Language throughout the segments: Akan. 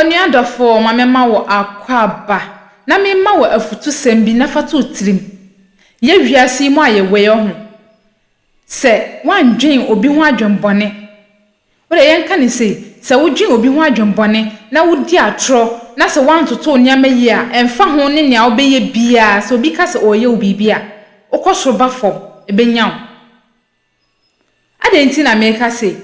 Oni adofo mamema wo akwaba na mema wo afutu sembi na fatu tirim ye wiase mu ayewe ho se wandwen obi ho adwenbone wo de yenka ni se wodwen obi ho adwenbone na wodi atro na se wantoto nyama yi a emfa ho ne nea obeye bia se obi ka se oye obi bia okosoroba fom ebenyaw adenti na meka se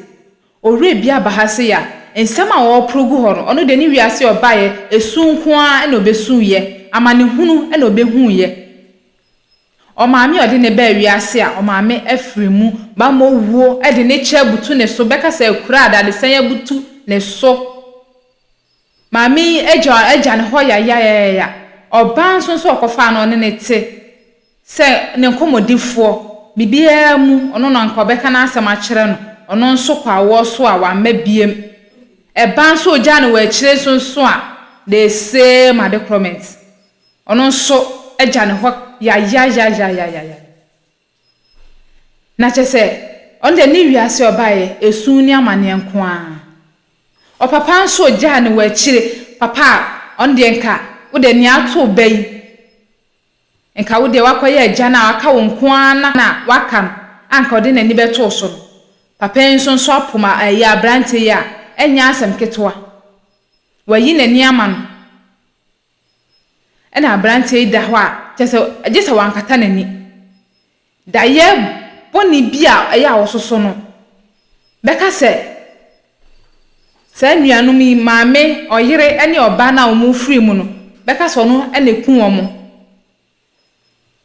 ore bia bahase ya ensema wo progu horo ono de ni wiase obaye esunko a na obesu ye amane hunu na obehu ye o maame ode ne ba wiase a o maame afrimu ba mo wuo ede ne cha butu ne so beka se kura adade san ya butu ne so maame eja ne ho ya oban so so okofa na one ne te se ne nkomodifo bibia mu ono no nka beka na asema kire no ono nso kwa wo so a wa mabiem eban so oja ne wa kire so a the same adequate ono nso eja ne ho ya na chese onde ni wiase obaye esun ni amane nko a o papa nso oja ne wa kire papa onde nka wo de ni ato bai nka wo de wakoye eja na aka wo nko na wakam anka ode na ni beto so papa nso nso apoma ya brante ya enya asem ketwa wayi na ni ama no ena brante da ho a jese wankata nani da ye boni bia ya wososo no beka se nuanu mi maame oyire ene oba na omu free mu no beka so no ene ku omo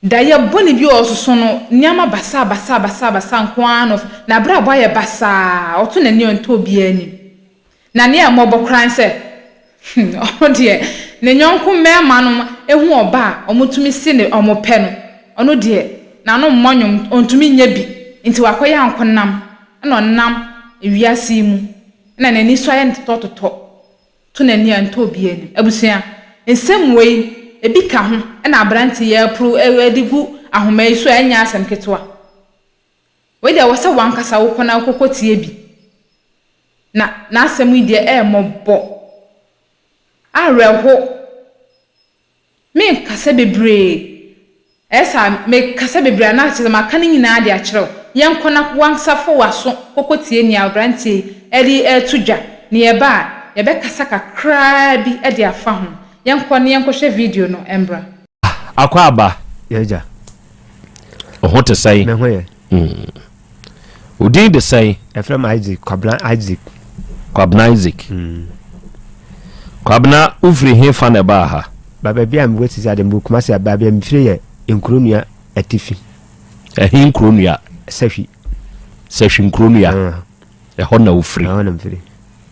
da ye boni bia wososo no niama basa nko ano na bra boy ye basa oto nani onto bia ni na ne amobokran se o de ne nyonko mema no ehu oba omutumi si ne omope no ono de na no mmonyom ontumi nya bi nti wakoya ankonam na onnam ewiase mu na nani so aye ntototo to nani anto bia ni abusua ensem wei ebi ka ho na abranti ya pro edigu ahomai so anya asem ketwa we de wasa wankasa wo kona kokotie bi na asem ide mobo areho me kasa bebre esa me kasa bebre na ache maka ni nyina ade akere yenkona wansafo waso kokotie ni abranti edi etudwa ni eba yebe kasa kakra bi ede afa ho yenkɔhwɛ video no embra akwaba yeja oho te sai me ho ye udin de sai efrem Isaac Coplan Isaac Kwabna ufri he fa na ba ha baba bia me weti ade mbu kuma se baba bia me fire ye nkronua atifi ehin nkronua safi nkronua ho na ufri ho na mfiri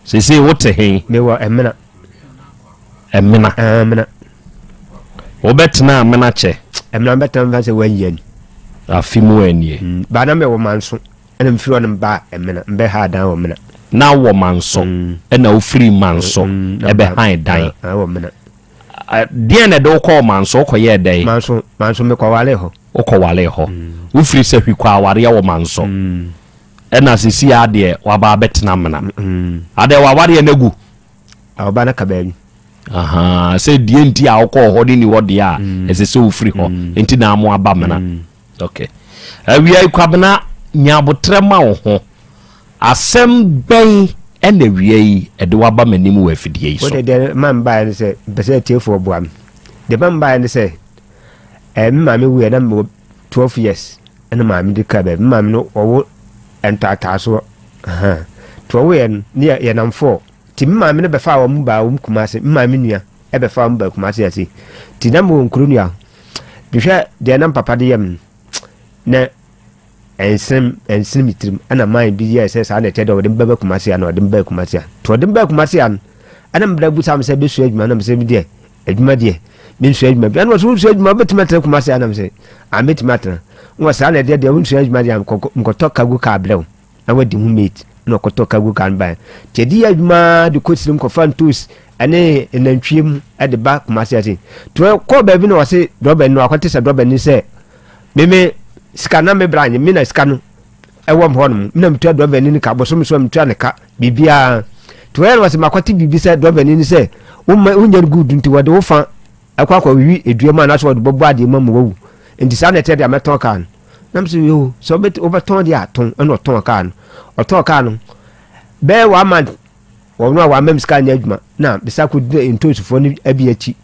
se wote he me wo emena obetna amena che emna betam va se wanyen afimu anie ba na me wo manso ena mfiri on ba emena mbe ha dan wo mena na wo manso ena ufiri manso ebe han dan wo mena dia na do call manso ko ye dai manso me ko wale ho ufiri se hwi kwa aware wo manso ena sisi ade wa ba betna mena ade wa ware na gu awba na kababi aha say die nti a wokɔ hɔ de ni wɔ de a ɛsɛ sɛ wofiri hɔ nti na amo aba mena okay awia Kwabna nyabotre ma wo ho asɛm bɛn ɛna awia yi ɛde waba manim wɔ afidie yi so wo de man ba ne sɛ bɛsɛ tiefo boam de man ba ne sɛ maame wu na 12 years ɛna maame de ka ba maame no ɔwo entata so to wo yɛ ne yɛ namfo ti maame ne befa wo mba wo kumase maame nua e befa wo mba kumase ase ti na mo nkrunua bihwe de na papa de yam na ensem mitrim ana man bi ye se sa na te do de mba kumase ana de mba kumase to de mba kumase an ana mbra bu sam se be su adwuma na mse bi de adwuma de min su adwuma bi ana so su adwuma betima te kumase ana mse ametima te wo sa na de wo su adwuma de am ko kagu ka blew na wadi hu mate no kotoka gu kan ba tedi adwuma de kotirim ko fantus ane nantwiem ade ba kumase ati to ko ba bi no wase drobe no akwate se drobe ni se meme skana me branye me na skano e wom honom me na mtua drobe ni ka bosom so mtua ne ka bibia to was makwati bibi sɛ dɔbɛni ni sɛ wonya good nti wɔde wo fa akɔ wiwi eduama na so wɔde bɔbɔ ade ma mu wawu nti saa na ɛtɛ de ametɔn kaa no nam so yo so obɛtɔn de atɔn ɛna ɔtɔn kaa no ɔtɔn kaa no bɛɛ 1 month wɔn a wɔamam sika nya adwuma na bisa ko de ntosufo no abi akyi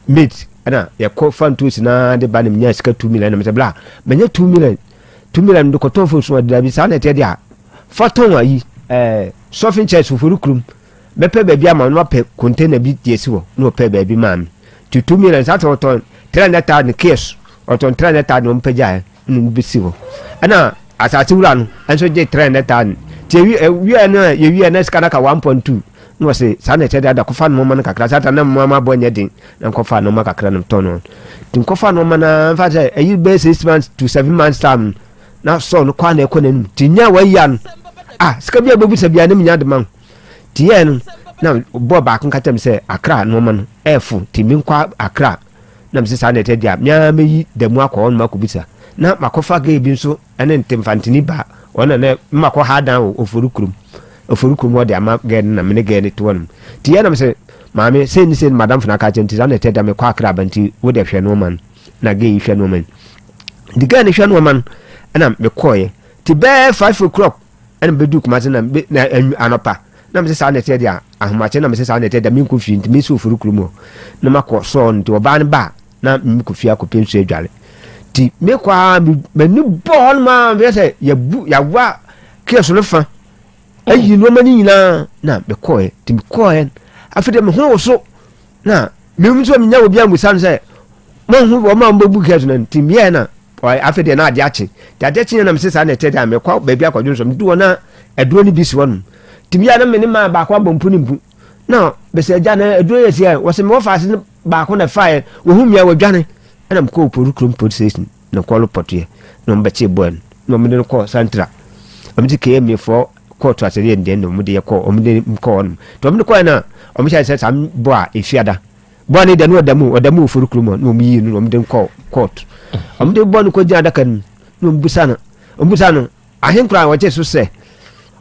mate ɛna yɛkɔ fantos na de ba ne nya sika 2 million na mɛsɛ bla manya 2 million de kɔtɔn fo so wɔde da bi saa na ɛtɛ de a fa tɔn ayi sofin church foforo krum bɛpɛ baabi ama no apɛ container bi tiesi wɔ no pɛ baabi ma me to 2 million sa tɔn 300,000 case ɔtɔn 300,000 no mpagya no bisi wɔ ɛna asase wura no ɛnso gye 300,000 tie wi no ye na sika na ka 1.2 no se sa na kyɛde ada kofa no ma no kakra sa ta na mama bɔ nyɛ den na kofa no ma kakra no tɔn no tin kofa no ma na fa sɛ ayi be 6 months to 7 months time na so no kwa na ekɔ nanum tinya wa ya no sika bia bebu sa bia ne nya de man tie no na bo ba kan katam se akra no man efu timi nkwa akra na mse sa na te dia mia meyi da mu akọ no makobisa na makofa ga ebi nso ene ntemfantini ba ona na makọ ha dan oforukrum wo de ama ga na mene ga ne to no tie na mse maame se ni se madam funa ka chenti sa na te dia me kwa akra banti wo de hwe no man na ga yi hwe no man diga ne hwe no man na me koye ti be 5 o'clock and bedu kumase na anopa na me sa na te dia ahomache na me sa na te dia min ko fi ntimi so ofurukrum na makọ so nti oba ne ba na mi ko fi akọ pensu adwale ti me kwa mani ball ma be say ya wa keso no fa ayi no mani nyina na me koye ti me koye afide me ho so na me mu so me nya obi amusa no say mo hu o ma mbobu keso na ti me na afide na ade achi na me sa na te dia me kwa ba bi akọdwo so me du na eduro ni bi si wonu ti me na me ni ma ba kwa bompu ni mpu na be se ja na eduro yesi e wo se me wo fa se ba ko na fa e wo hu me wadwane na me ko porukrum police station na kwalo potie no mbache bon no me ko santra omti ke me for court asere ndem no me de ko omde ko on to me ko na omi sha se sam bo a efiada bo ni de no odamu porukrum no me yi no me de ko court omde bo no ko ja dakan no mbusana no ahen kura wache so se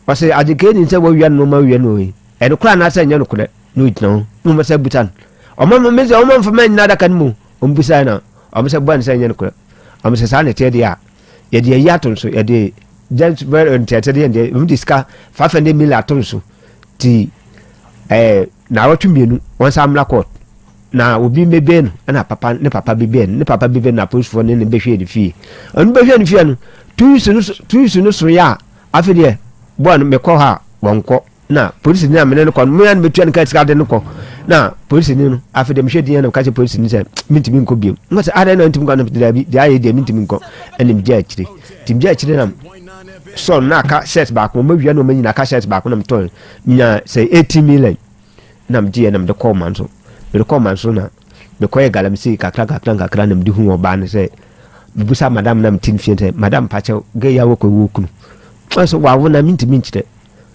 wase adike ni se wo wian no ma wian no e no kura na se nya no kura no itna no ma se butan ọmọ me se ọmọ mfama nyina dakan mu ombusa na ọmọ se bwan se nya no kura ọmọ se sa na te dia ye de ya to so ye de just very entertain de we discuss 500 million to so ti na watu mienu won samla court na obi mebe no na papa bi ben na police for ne be hwe de fie onu be hwe ne fie no tu no so ya afide bwan me ko ha wonko na police ni amene no ko me an betu an ka tsika de no ko na police ni no afide me hwe de na ka che police ni se mintimi nko biem no se ada na ntimi ko na bi de aye de mintimi nko ani mi ja akire timja akire na so na ka set back mo mawia no manyi na ka set back na mton nya say 80 million na mje na mde call man so na me koye galamsi kakra na mdi hu oba ne say bibusa madam na mtin fiente madam pache ge ya wo ko wokunu so wa wo na mintimi nchire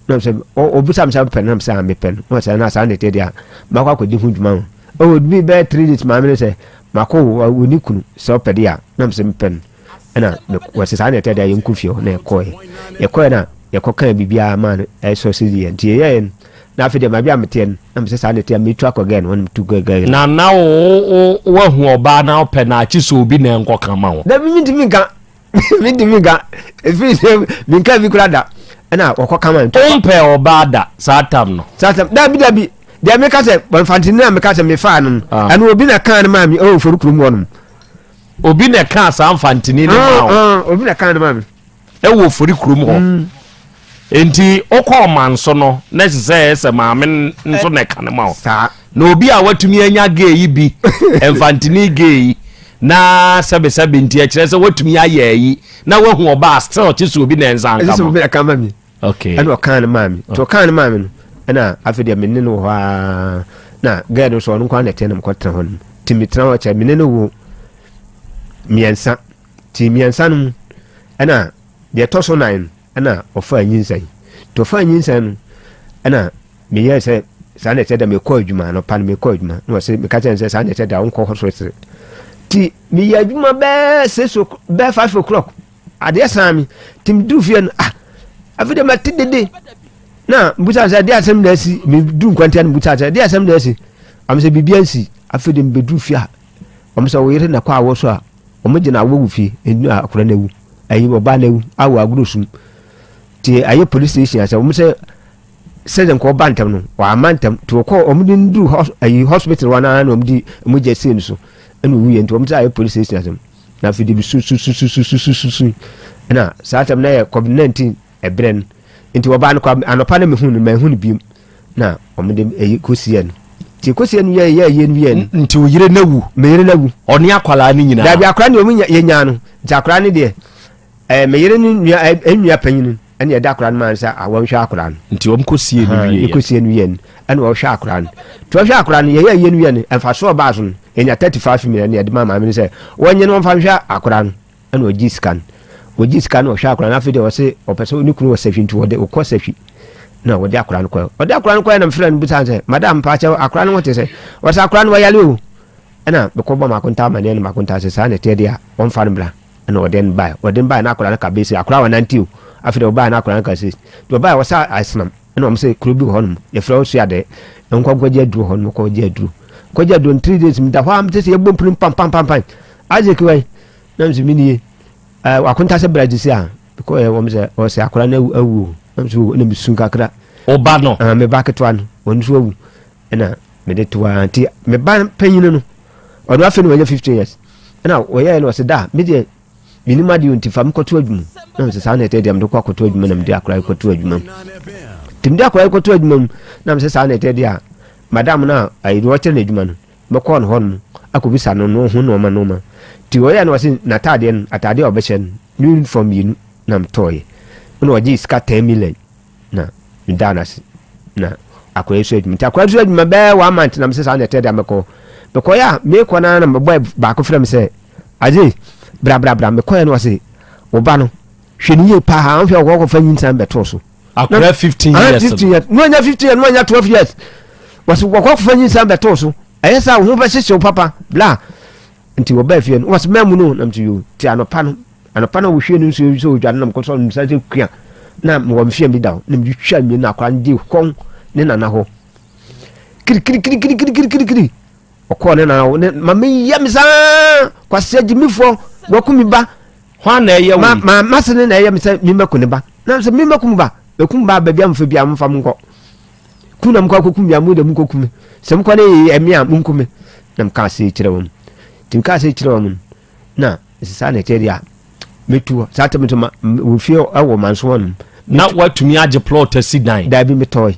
na say obusa msa pen na msa me pen no say na sa na te dia makwa ko di hu djuma o bi be 3 days ma me say mako woni kunu so pedia na msa me pen na wase sa na te dia yin kufio na ekoye na yekoka bibia man so sidi ntie ye na afide ma bia meten na mse sa na te me twa ko again won to go again na wo hu oba na ope na achi so obi na enko kan ma wo da mi ga efi se mi ka bi kurada na okoka man ompe oba da satam da bi dia me ka se bonfantini na me ka se me fa no ana obi na kan ma mi o forukuru mu wonum obi na kan sa amfantini ni ma obi na kan ma mi e wo forukuru mu ho enti okọ manso no na se maame nso na kan ma wo na obi a watumi anya geyi bi amfantini geyi na sebe nti a kire se watumi aye yi na wahu oba still chiso obi na nza nka obi na kan ma mi okay ana kan ma mi to kan ma mi no ana afide me ne no ha na gado so no kwa na tenam kwatra hon timitra wa cha me ne no wo miensa no ana de toso 9 ana ofa anyinsan to fa anyinsan ana me ye se sa na da me ko adwuma no pan me ko adwuma no se me ka chen se sa na da won ko hospital ti me ye adwuma be 5 o'clock ade sami tim du fie no afide ma tidede na buta say dia asem na si me du nkwantia no buta say dia asem na si am say bibia nsi afede me bedu fia am say wo yere na kwa wo so a omo gina wo fi enu akora na wu ayi oba na wu awo agurosum ti ayi police station say omo say sejen ko bantam no wa amantam to ko omo din du ayi hospital wana na omo di omo je sin so enu wu ye nti omo say ayi police station asem na afede bi su na satam na ye COVID-19 ebren nti oba no kwa anopa na mehunu biom na omo de ayi kosien ti kosien ye nwie nti o yire nawu meyire nawu oni akwala ni nyina da bi akwala ni omo ye nya no nti akwala ni de meyire ni nua panyin ene ye da akwala man sa awon hwa akwala nti om kosie ni wie kosie ni yen ene wo hwa akwala to hwa akwala ni ye nwie ni emfa so ba so enya 35 million ye de mama me say wonye no mfa hwa akwala ene o giscan o hwa akwala na fi de wo se o person ni kunu wo safi nti wo de o ko safi na wo de akwala no ko na mfra no buta say madam pa cha akwala no wote say wo sa akwala no yale o ena be ko ba makunta ma ne makunta say sa na te dia won fa no bla ena wo den buy na akwala no ka be say akwala wa nanti o afide wo buy na akwala no ka say to buy wo sa asnam ena wo say kuro bi ho no ye fra wo so ade enko gwaje aduru ho no ko gwaje aduru 3 days mi da ho am te say bom prim pam aje ki wai na mzi mini akunta say braji sia because wo say akwala na awu so na bisun kakra oba no me ba ketwa no won so awu ena me de to anti me ba panyin no ono afi no 15 years ena wo ye no se da me de minima de unti fam ko to adwum na se sa na te de am de ko to adwum na me de akra ko to adwum tim de akra ko to adwum na me se sa na te de a madam na ai do tere adwum no me ko no hon akobisa no no hu no ma ti wo ye no se na atade obeshen uniform yin na mtoye no waji ska 10 million na ndanas na akoye so adwuma ta akoye so adwuma be 1 month na mse sa na tede ameko beko ya me ko na boy ba ko frem se aje bra me ko ya no wase oba no hweni ye pa ha hwe ko fa nyinsan beto so akoye 15 years 15 years no nya 15 years no nya 12 years wase ko fa nyinsan beto so ayesa wo ba sese papa bla nti wo ba fie no wase memu no na mti yo ti anopa no wo hwe no so dwa na mko so nsa se kua na mo mfie bi daw na mi twa mi na kwa ndi kon ne nana ho kiri okọ ne na mama yamza kwa se jimifo wakumi ba hwa na eye wi ma se ne na eye mi se mi makuni ba na se mi makum ba ba bia mfa bia mfa mko kuna mko akokum bia mu de mko kum se mko ne emi a mkum na mka se kire won tim ka se kire won na sisa na teria metu sata metuma wo fie awo manso won na watumi age plot asidan da bi metoy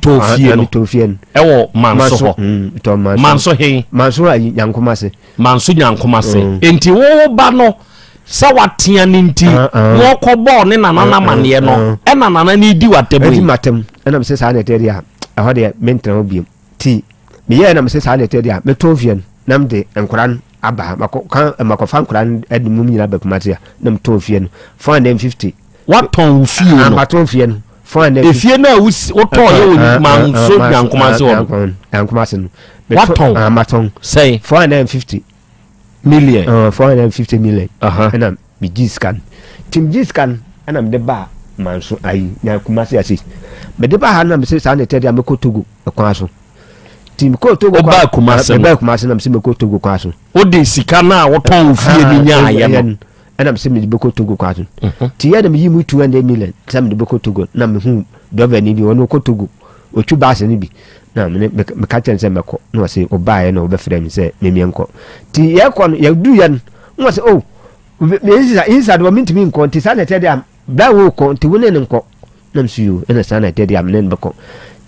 to fie no ewo manso ho to manso he manso ayi yankomase enti wo ba no sa watia ni nti wo kobo ne nana mane no e nana ni di watebo edi matem na me se sa na teria aho de mentra obiem ti me ye na me se sa na teria meto fie nam de enkoran aba mako fan kuran edmum nyina ba kumatia nam to fie no 450 waton fie no amaton fie no 450 efie na wo to ye manso yankomase no waton amaton say 450 million 450 million na mi giscan tim giscan ana me de ba manso ayi yankomase asi me de ba ha na me se sa na tedia me ko Togo ekwan so tim ko Togo ba kumase na mse me ko Togo kwa so o de sika na woton fie ni nya aye no ana mse me be ko Togo kwa so ti ya na me yimu 200 million sam de be ko Togo na me hu dove ni bi wono ko Togo o tu ba se ni bi na me ka chen se me ko no wase o ba ye na o be frem se me enko ti ye ko no ya du ya no wase o me inside wo minti mi nko ti sa na tede am bla wo ko ti wone ne nko na mse yo ena sa na tede am ne be ko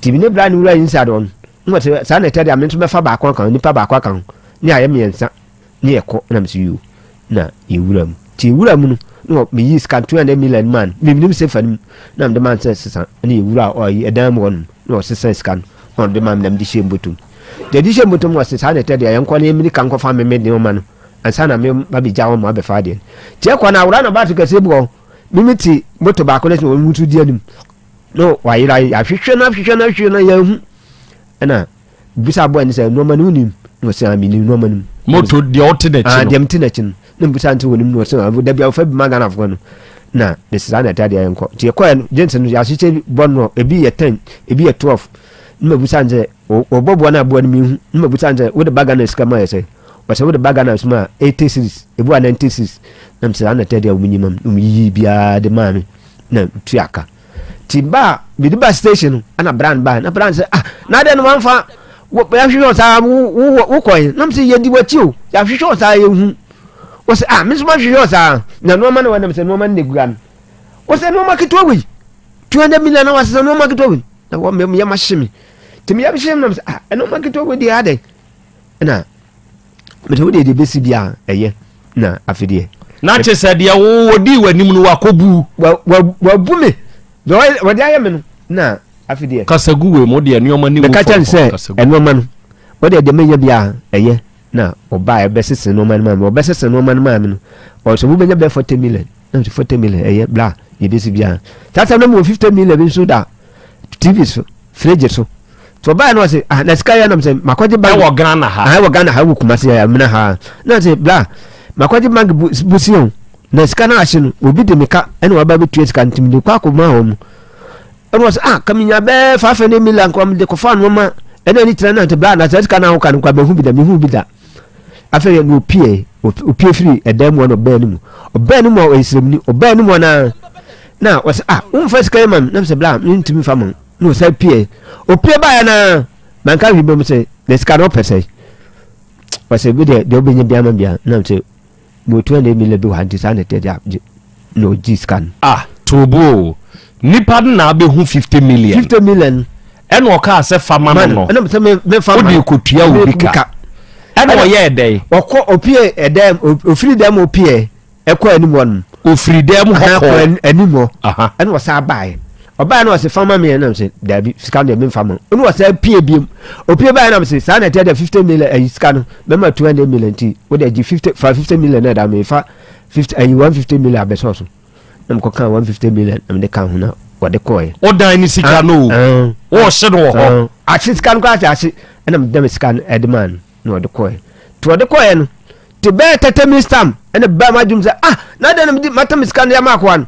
ti bi ne bla ni wura inside on nwate sa na tede am nto be fa ba kwa kan nipa ba kwa kan ni aye miensa ni eko na mse yo na ewuram ti ewuram no me yi scan 200 million man me nim se fanim na me man se sesa ni ewura o yi edam won no se scan on de man dem di shembotum de di shembotum was sa na tede ayen kwa na emi kan kwa fa me me de man ansa na me ba bi jawo mo be fa de ti ekwa na awura na ba to kase bu mimiti moto ba ko na so mutu di anim no wa yi ya hwehwe na ya hu ana bisa bo ani say no man unim no say ami ni no man moto de alternate dem tinachin no bisa nti wonim no say da bia fa bi magana afko no na the sana tadi enko ti ekwa Jensen ya hyeche bonno ebi ye 10 ebi ye 12 nma busanje obobo na abo ni hu nma busanje wo de baga na sika ma yese wase wo de baga na sma 86 ebu 96 na sana tadi awunyimam umyi bia de mami na tuaka ti ba bidiba station ana brand ba na brand say na de no manfa wo ya hwehwe sa wo koy na mse ye di wachi o ya hwehwe sa ye hu wose misuma hwehwe sa na no man na wanda mse no man neguan wose no makito wi 200 million na wase no makito wi na wo me ya mashimi timi ya bishim na mse no makito wi di ade na me to de besi bia eye na afidie na chese de wo di wanim no wakobu wa bume do wa di ayeme no na afidie kasagu we mo de nneoma ni wo kasagu enoma no wo de menya bia eye na oba e besese no man man obesese no man man no o so bu benya be 40 million na 40 million eye bla ye besi bia tata no mo 50 million bi so da TV so fridge so to ba no say na sky ya na say makwaje bank wo Ghana ha wo Ghana ha wo kumase ya mena ha na say bla makwaje bank busion na sky na ahye no obi de meka ene wa ba betu sky ntimde kwa ko ma ho mu eno say kaminya be 5 million kwa mde ko fa no ma ene ni tira na te bla na sky na ho kan kwa be hu bi da afere no opie free edem wo no ba ni mu oba ni mu o esremni oba ni mu na was un first kai man na say bla ntimi fa man no say pie opie ba ya na man ka wibo say the scan no pese was be de obenye bia man bia na say mo 200 million bi wanti sa na te dia no G scan tobo nipa na be hu 50 million eno o ka se fama no na me fama odi kotua obi ka eno ye dey okọ opie edem ofiri dem opie ekọ animu on ofiri dem hokọ animu eno wo sa bai oba na wo se fama me na say dabi scan dem fama eno wo sa pie biem opie bai na say sa na te 50 million e scan me ma 200 million ti wo de 50 million na da me fa 50 and 150 million abeso so na ko kan 150 million na me kan hu na wo de koy o dan ni sika no wo hye no ho a scan kwa a na me dem scan edman no de koy to de koy no te be 30 minutes time ene ba ma dum say na de na matam scan ya ma kwa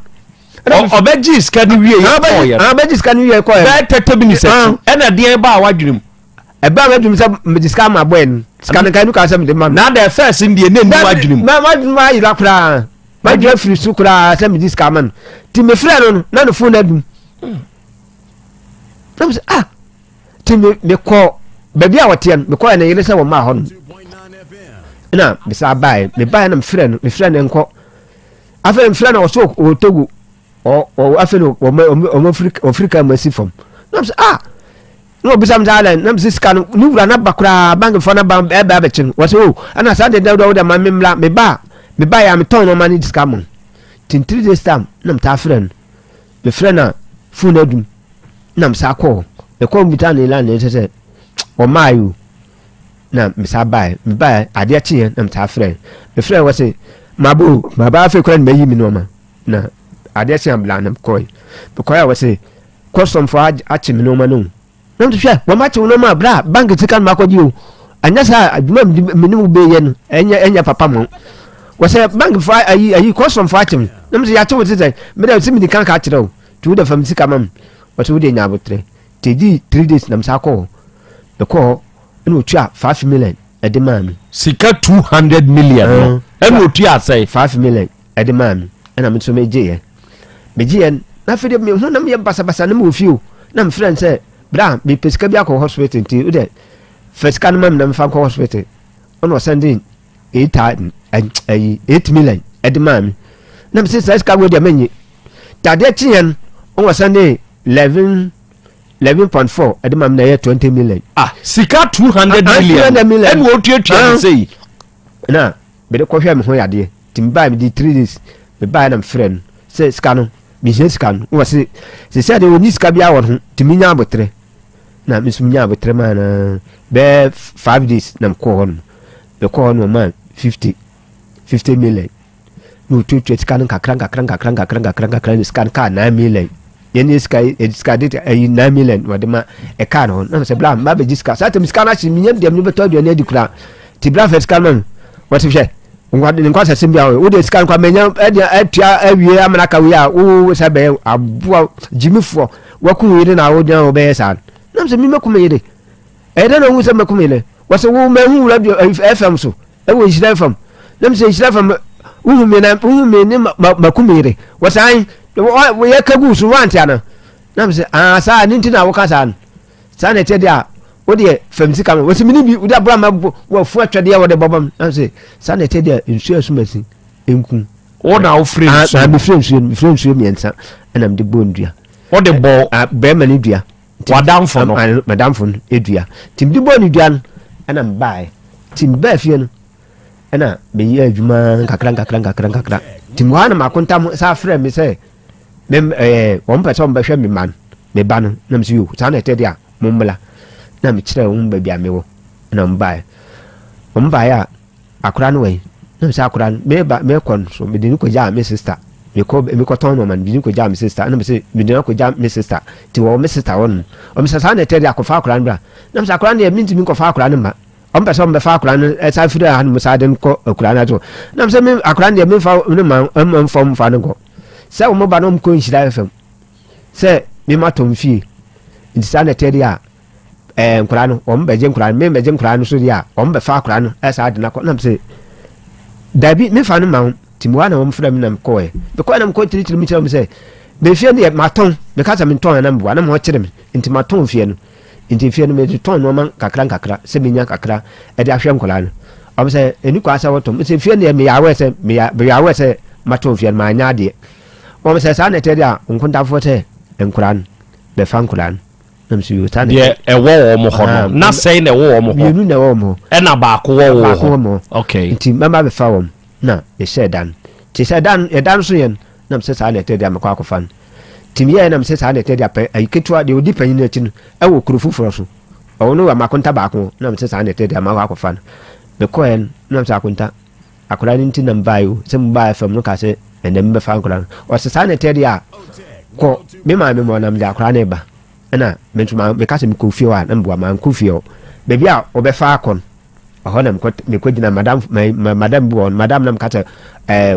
obeji scan wie ye koy obeji scan wie koy be 30 minutes ene de ba wadwunim e ba ma dum say me scan ma boy scan kan ka say me de ma na de first ndie ne ndu wadwunim ma ma ira kra ma dwa free su kra say me scan man ti me frɛ no na no phone adum na say ti me ko baby a wotian me ko na yele say wo ma ho no na me sa bai me bai na me frɛ no nko afa me frɛ na wo so o togu o afa no o Africa masifom na say no bisam zalen na me scan ni wura na bakura bank fo na ba ba chin wo so ana sa de da ma me mla me ba ya me ton no mani scam tin 3 days time na me ta frɛ no me frɛ na phone adum na me sa call me call bitan ni la ne say o mayu na me sa bai me bai ade chi na me ta frɛ me frɛ wo say mabu baba fe kura me yi mi no ma na ade chi am bla na koy because wo say custom for achi mi no ma no na me hwɛ wo ma chi no ma bra bank tikan ma kwaji o anya sa aduma me ni mu be ye no enya papa mo wo say bank for ayi custom for achi mi na me ya chi wo say me da si mi di kan ka kire o tu da fam sika mam wo tu de nya botre teji 3 days na me sa call the call eno tua 5 million ede mami sika 200 million eno tua say 5 million ede mami ena me so meje na fede me hu na me basa na me ofio na me friend say bra me pesika bia ko hospital ti o de first kan mam na me fa ko hospital ono sending 8 million ede mami na me say ska wo de menyi tade chien ono sending 11.4 ede mam na ye 20 million sika 200 million and wo tua say na be de ko hwe me ho yade tim ba me di 3 days me ba na me friend say ska no me je ska no wo say de oni ska bia wo ho tim nya abotre na me sum nya abotre ma na be 5 days na ko ho no be ko ho no man 50 million no tua ska no kakran scan ka 9 million yeni ska dit 9 million wadema e ka no na se bla ma be jiska sa te miska na chi minyam dem no beto aduane adi kura ti bla first kan man what if nkwa sesem bia wo de sika nkwa menya atua awie amanaka wi a wo sabe aboa jimifo waku yire na wo dia wo be san nam se mi maku me yire ede na wo se maku me le wo se wo mahu radio FM so e wo Israel FM nam se Israel FM wo me ni maku me yire wo san wo ye kagu so wanti ana nam se sa ni ntina wo ka san sa na te dia wo de famsi kam wo se mini bi wo da bra ma wo fu atwede wo de bobam nam se sa na te dia nsu asumasi enku wo na wo free nsu na mi free nsu miensa na mde bondua wo de bo be ma ni dua wadamfo no madamfo no edua tim de bo ni dua no na mbae tim ba fie no na be yi adwuma kakra tim wa na makontam sa frɛ me sɛ mem wɔn pɛ sɛ wɔn bɛhwɛ me man me ba no na msi yo sa na ɛtɛ dia mommla na me kyerɛ wɔn ba bia me wo na mbae a akora no wai na msi akora no me kon so me de ni ko ja me sister me ko ton no man bi ko ja me sister na msi me de ko ja me sister ti wo me sister won o me sa na ɛtɛ dia ko fa akora no bra na msi akora no ye minti mi ko fa akora no ma o mpa so mbe fa akora no sa firi ha no musa den ko akora no to na msi me akora no ye me fa no ma mfom fa no ko sɛ wo ba no mko nhyira FM sɛ me matom fie nti sa na ɛtɛ dia nkora no o mbe je nkora no me je nkora no so dia o mbe fa akora no sa de na ko na msi dabi me fa no ma timwa na wo mfra me na mko e because na mko tiri mi kyerɛ me sɛ be fie no ye maton me ka sa me ton na mboa na mo kyerɛ me nti maton fie no nti fie no me ton no man kakra sɛ me nya kakra e de ahwɛ nkora no o me sɛ eni kwa sa wotom sɛ fie no ye me yawe sɛ maton fie no ma nya de o me sɛ sa na tɛde a nkontafo sɛ nkora no be fa nkora no nam so yo sa na ye ɛwɔ wo mo ho no na sɛ na ɛwɔ wo mo ho yenu na ɛwɔ mo ɛna baako wɔ wo okay nti mama be fa wo na ye hyɛ dan ti sɛ dan so yen nam sɛ sa na tɛde a mekɔ akɔfa no tim ye nam sɛ sa na tɛde a ayiketua de odi panyin akyi no ɛwɔ kuru fufuro so ɔwo no wa makonta baako nam sɛ sa na tɛde a makɔ akɔfa no mekɔ yen nam sɛ akonta akora ni nti nam bayo sɛ mba fam no ka sɛ ɛnɛ mbe fa akora no ɔsɛ sa na tɛde a kɔ me ma me mo nam de akora na ba na me ntuma me ka sɛ me kɔ fie wa na mboa ma nkɔ fie o bebi a ɔbɛfa akɔ ɔhɔ na me kɔ gyina madam bo madam nam ka sɛ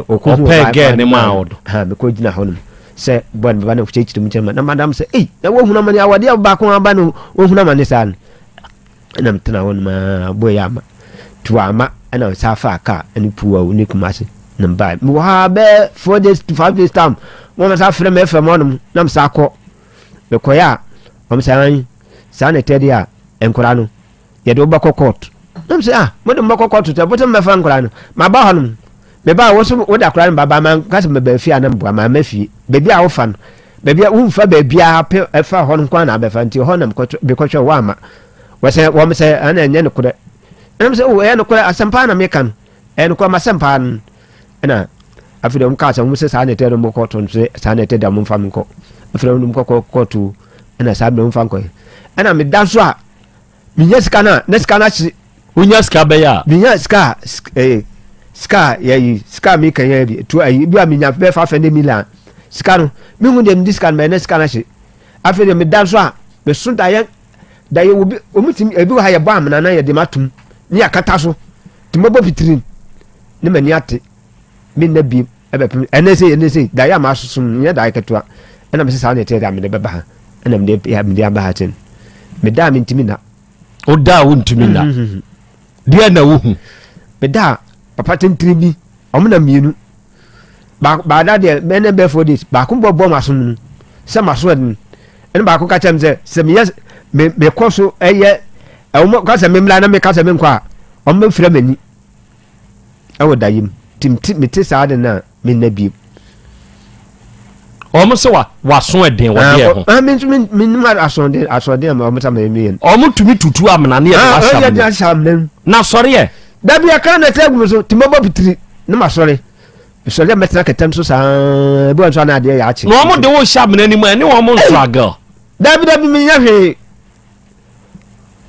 ɔkɔ ɔpɛ gɛ ne ma ɔdo ha me kɔ gyina hɔ no sɛ bɔn me ba na kyekyi mu kyerɛ na madam sɛ na wo huna mani awade ba ko aba no wo huna mani sa no na mtena hɔ no ma boy ama tu ama na sa fa ka ani puwa ni kuma se na ba me wa be 4 days to 5 days time mo ma sa frɛ me fɛ mo no na msa kɔ me kɔ ya o me sa an sa na tɛde a enkora no ye de obakɔ court na msa mo de mbakɔ court to botem me fa enkora no ma ba hɔ no me ba wo so wo da kora no baba man ka se me ba fie anam boa ma ma fie bebi a wo fa no bebi a wo fa bebi a pe fa hɔ no kwa na be fa nti hɔ nam kɔ be kɔ hwɛ wa ma wo se wo me se ana enye ne kora na msa wo ye ne kora asampa na me kan en ko ma sampa na afide um ka sa mu se sa na tɛde mo kɔ to se sa na tɛde mo fa me kɔ afide um kɔ to na sa be mo fa kɔ ana me da so a me nya sika na chi unya ska be ya me nya ska ska yayi ska mi kan yayi to ayi bi a me nya be fa fa ne milan ska no me hu dem discount me na ska na chi afide me da so a me so da ye obi omutim ebi ha ye ba amna na ye de matum ni akata so timobo pitrin ne mani ate me na bi ebe enese da ya ma susum nya daiketua na me sa na te da me de beba ha na me de ya me de aba ha tin me da me ntimi na o da wo ntimi na dia na wo hu me da papa tentiri bi omna mienu ba da de me na be 4 days ba ko bobo masum se maso en ba ko ka chem se me yes me koso eye o ka se me mla na me ka se me nkwa o me frɛ mani awo dayim tim me te sa de na me na bi o mo se wa so eden wo de ho me ma asonde ma o meta me me o mo tumi tutu amna ne ya asam na sɔre ye da bi aka na tegu so timobo pitiri na ma sɔre sɔre metra ketem so sa bi won so na de ya achi no mo de wo sha amna ni mu ene wo mo struggle da bi me nya hwe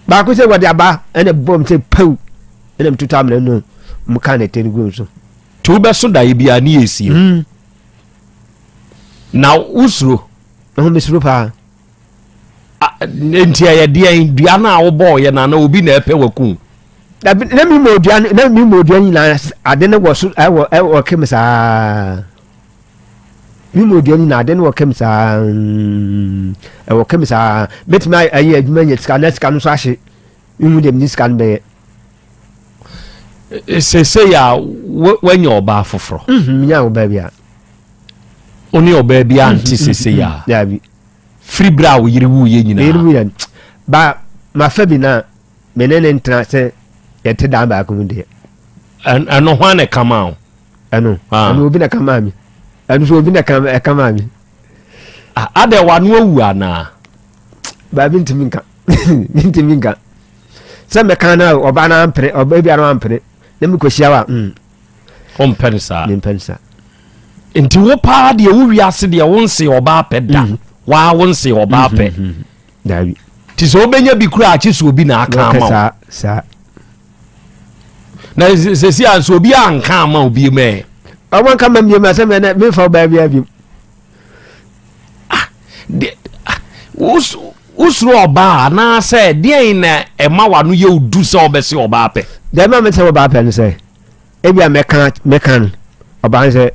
ba ko se wode aba ene bom se pau ene mtutu amna no mu ka na tegu so tu be so da ye bia ni esi na usuro no me suro pa ntia ye dia dua na wo bo ye na obi na epe waku na mi moduan na ade ne wo so e kemisa mi moduan na ade ne wo kemisa e wo kemisa betimi ayi adwuma nya ska no so ahye mi mu dem ni ska no be sese ya when your ba foforo nya oba bia oni oba bia anti sese ya ya bi free bra wo yiri wu ye nyina ba ma fa bi na menene ntra se yete dan ba ko de ano hwan na kama o ano obi na kama mi ano so obi na kama mi ade wanu awu ana ba bi ntimi nka se me kan na oba na ampre oba bi ara ampre na mi ko hia wa on pensa ni pensa nti wo pa de wo wiase de wo nse oba peda wa wo nse oba pe dabi ti so obenya bi kura achi so obi na aka ama sa na sesi anso obi anka ama obi me awon kan mam yema se me fa ba bia bi usro oba na se de na ema wanu ye odu se obese oba pe da ma me se oba pe ne se e bia me kan oba se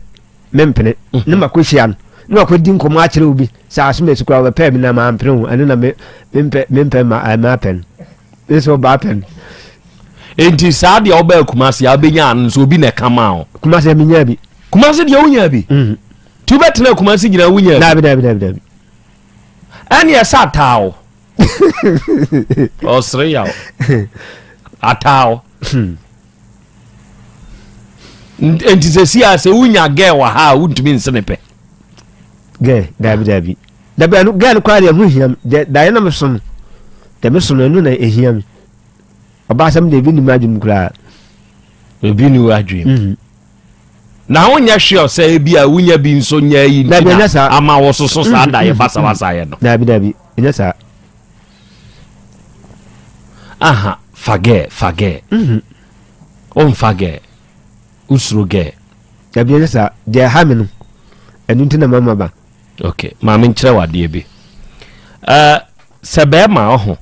mempene ne makohia no akodi nkomo akere obi sa aso me sukura we pe mi na ma mpre hu ane na mempɛ ma pen eso ba pen enti saa de oba kumase ya obenya an so obi na kama o kumase mi nya bi kumase de wonya bi tu betena kumase gina wonya dabi ani esa tawo osre yawo atawo enti sesi ase wonya ge wa ha wuntumi nsenepe ge dabi anu ge no kwari amu hiam da ye na me so de me so no na ehiam oba sam de bi ni madwum kura ebi ni wadwum na wonya hwe se bi a wonya bi nso nya yi ama wo so sa da ye basa ye no dabi enya sa aha fage on fage usro ge dabi enya sa de ha me no enu ntina mama ba okay ma me nkyere wade bi se be ma ho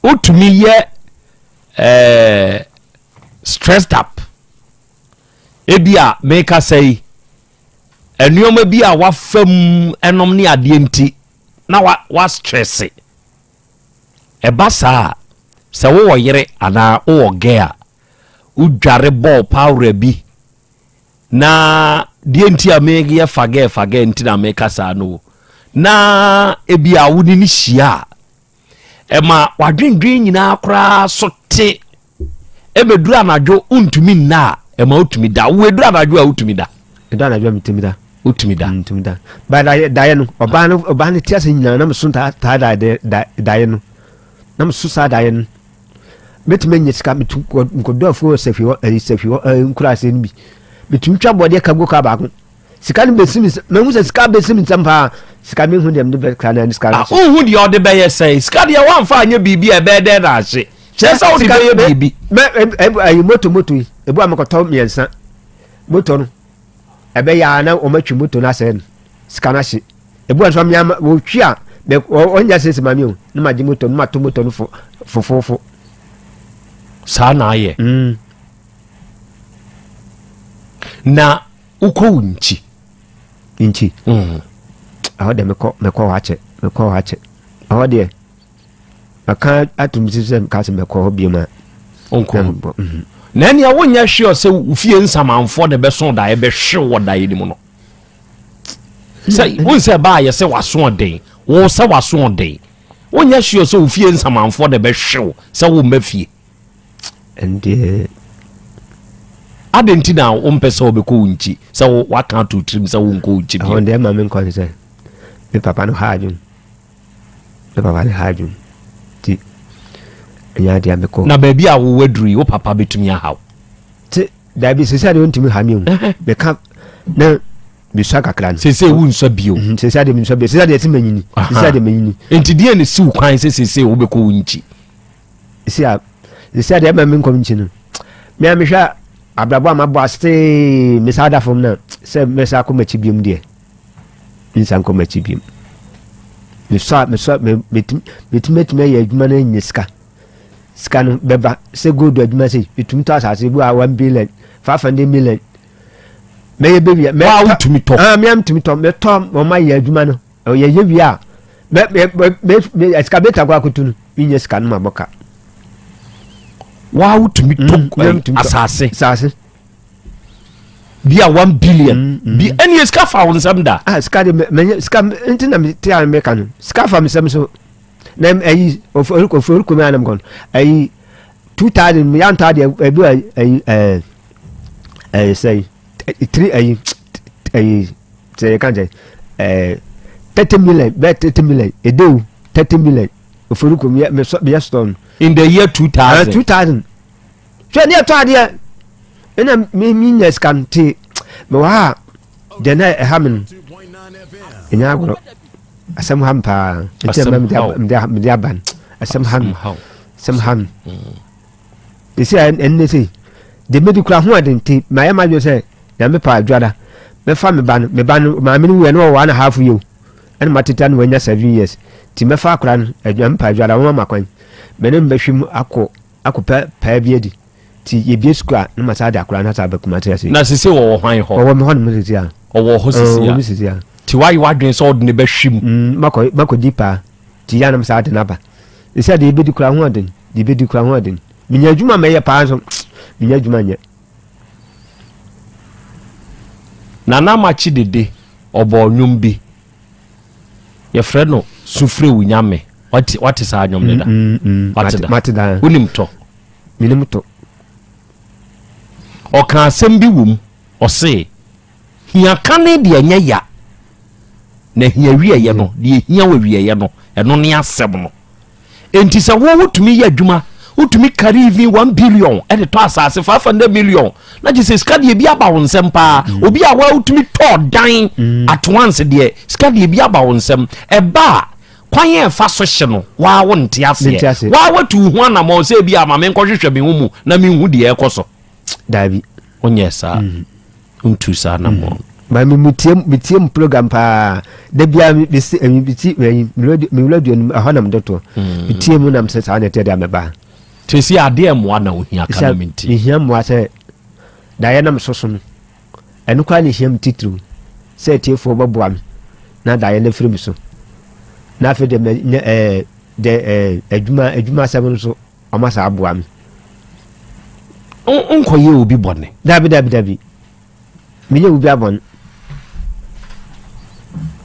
utumi ye stressed up ebia make us say enuoma bi a wafam enom ne ade enti na wa stress e basa se wo yere ana wo ge a udware ball power bi na die enti a me ye fage enti na make us no na ebia woni ni hia ema wadwendwen nyina akra sote ebedu anadwo untumi na ema utumi da wedu anadwo a utumi da edu anadwo mitumi da utumi da ba da ye no oba ne tiase nyina na mso ta da ye no na mso sa da ye no metime nyesika mitu nkodo afo sefiwo nkura se nbi mitu twa bode kago ka ba ko sika ne besimi mehu se sika besimi tampa sika me hu dem de be kana ni sika hu de ode be ye say sika de wan fa anya bibi e be de na hye chesa ode be ye bibi ayi moto yi ebu amakoto miensa moto no ebe ya na o matwi moto na sen sika na hye ebu anso me wo twi a onya sese mami o na ma di moto na ma to moto no fofofo sa na ye na uko unchi aho de meko wache aho de aka atumisi se ka se meko bi ma onko na ne wonya hwe se ufie nsamanfo de beso da ye be hwe wo da ye ni mu no sai wonse ba ye se waso den wo se waso den wonya hwe se ufie nsamanfo de be hwe se wo mafie ende adenti na o mpese obeko unchi se wa kan to trim se wo nko unchi bi on de ma men kon se me papa no hajun ti enya dia me ko na ba bia wo waduri wo papa betumi ahaw ti da bi se se de ontimi ha mi o be ka na bi sha kakra se wu nso bio se de mi nso bio se de ti manyini se de manyini enti die ne si kwan se wo beko unchi se de ma men kon unchi no me amehwa abrabo amabo ase misada fom na se mesa ko machi biom de insan ko machi biom me so metimeti me ya adwuma na nyiska scan beba say go do adwuma say bitum to asase bu a 1 billion 500 million me baby me wa utumi to me am tumi to me to mo ma ye adwuma no o ye wi a me excavator kwa kutunu inye scan ma boka wa utumi to asase bia 1 billion bi any ska fa won sam da ska de me ska ntina me ti an me kan ska fa me sam so nem ayi of ko me anam gon ayi 2000 me yan ta de ayi say 3 ayi say kan je 30 million bet 30 million e do 30 million of ko me stone in the year 2000 so ne to ade ena me nes kan ti me wa de na hamen enya agro asam ham pa me dia ban asam ham isi en si de me di kura ho aden ti ma ya ma jo se na me pa adwada me fa me ban ma me nu we no 1.5 year en matita no nya 7 years ti me fa kura adwam pa adwada wo ma kwan me ne mbehwim akọ pa biedi ti ye bie skua na masa da kura na ta bakuma ta se na sese wo hwan ho wo me ho no sisi a wo ho sisi a ti why wadwen so de ne behwim mako dipa ti ya na masa de na ba isi ade be di kura ho aden di be di kura ho aden minya adwuma me ye pa so minya adwuma nye na machi dede obo nwum bi ye frɛ no sufre wunyame what is anyom ne da mate da unim to minim to o kan asɛm bi wom o se hia kane de anya ya na hia wieye no de hia wa wieye no ɛno ne asɛm no enti sɛ wo wotumi yɛ adwuma wotumi carry even 1 billion ɛde to asase 500 million na je se skade bi aba wo nsɛm pa obi a wa wotumi to dan at once de skade bi aba wo nsɛm ɛba kwan yɛ fa so hye no wa wo nte ase wa watu hu ana ma se bi ama me nkɔhwehwɛ me hu mu na me hu de ɛkɔ so dabi onye sa untu sa na mo ba mi mitiem program pa da bia mi biti mi radio ni ahanam doto mitiem nam se sa na te da meba tesi ade mo na ohia kana minti ihia mo se da ya nam soso no enu kwa ni hiam titru se tiefo boboam na da ya na firi mi so na fe de adwuma sabon so amasa aboam onkoye obi bone dabi miye obi abon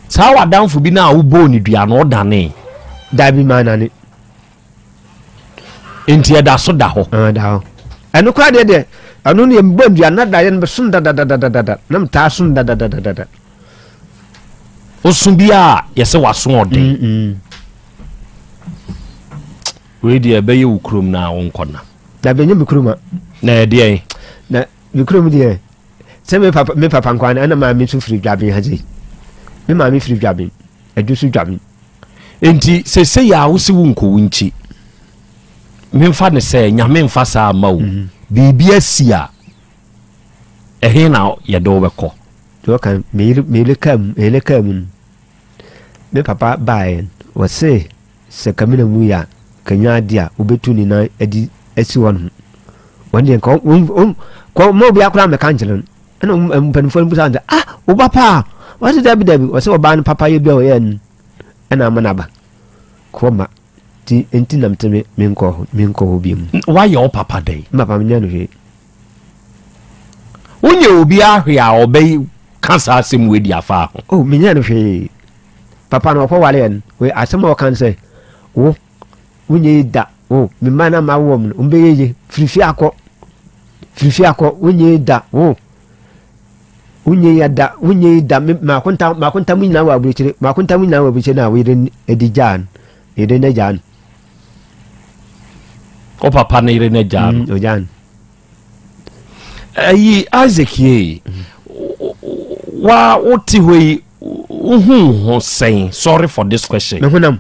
sa wadanfo bi na wo bo ni dua no dane dabi manane enti eda so da ho anu kwa de anu ne mbom dua na da ye no sun da nam ta sun da osun bia yese waso ode we dia be ye ukrom na wonkona da be nyem bikroma na de na bikrom de se me papa nkwan ana ma mi su firi dwaben haje me ma mi firi dwaben adu su dwaben enti se ya wo se wonko wunchi me mfa ne se nyame mfa sa ma wo bibia sia ehe na ye do beko to kan me le kam me papa baen wo se kamina mu ya kanya dia obetu ni na edi esi won wonde ko mo bia kura me kanjelen ana mpanfo mbusa anda wo papa what dabi wo se oba papa ye bia o ye ana manaba ko ma ti enti nam teme me nko bi mu why your papa dey papa me nyano he wonye obi ahwe a obey kansa asem we di afa ho me nyano he papa no ko wale en we asem o kan say wo wonye da me mana ma wo mu mbe ye frifi akọ wonye da wonye da ma konta mu na wa buchire na we den edijan ede na jan o papa na ire na jan o jan ayi Isaac ye wa oti hoyi ho saying sorry for this question me hunam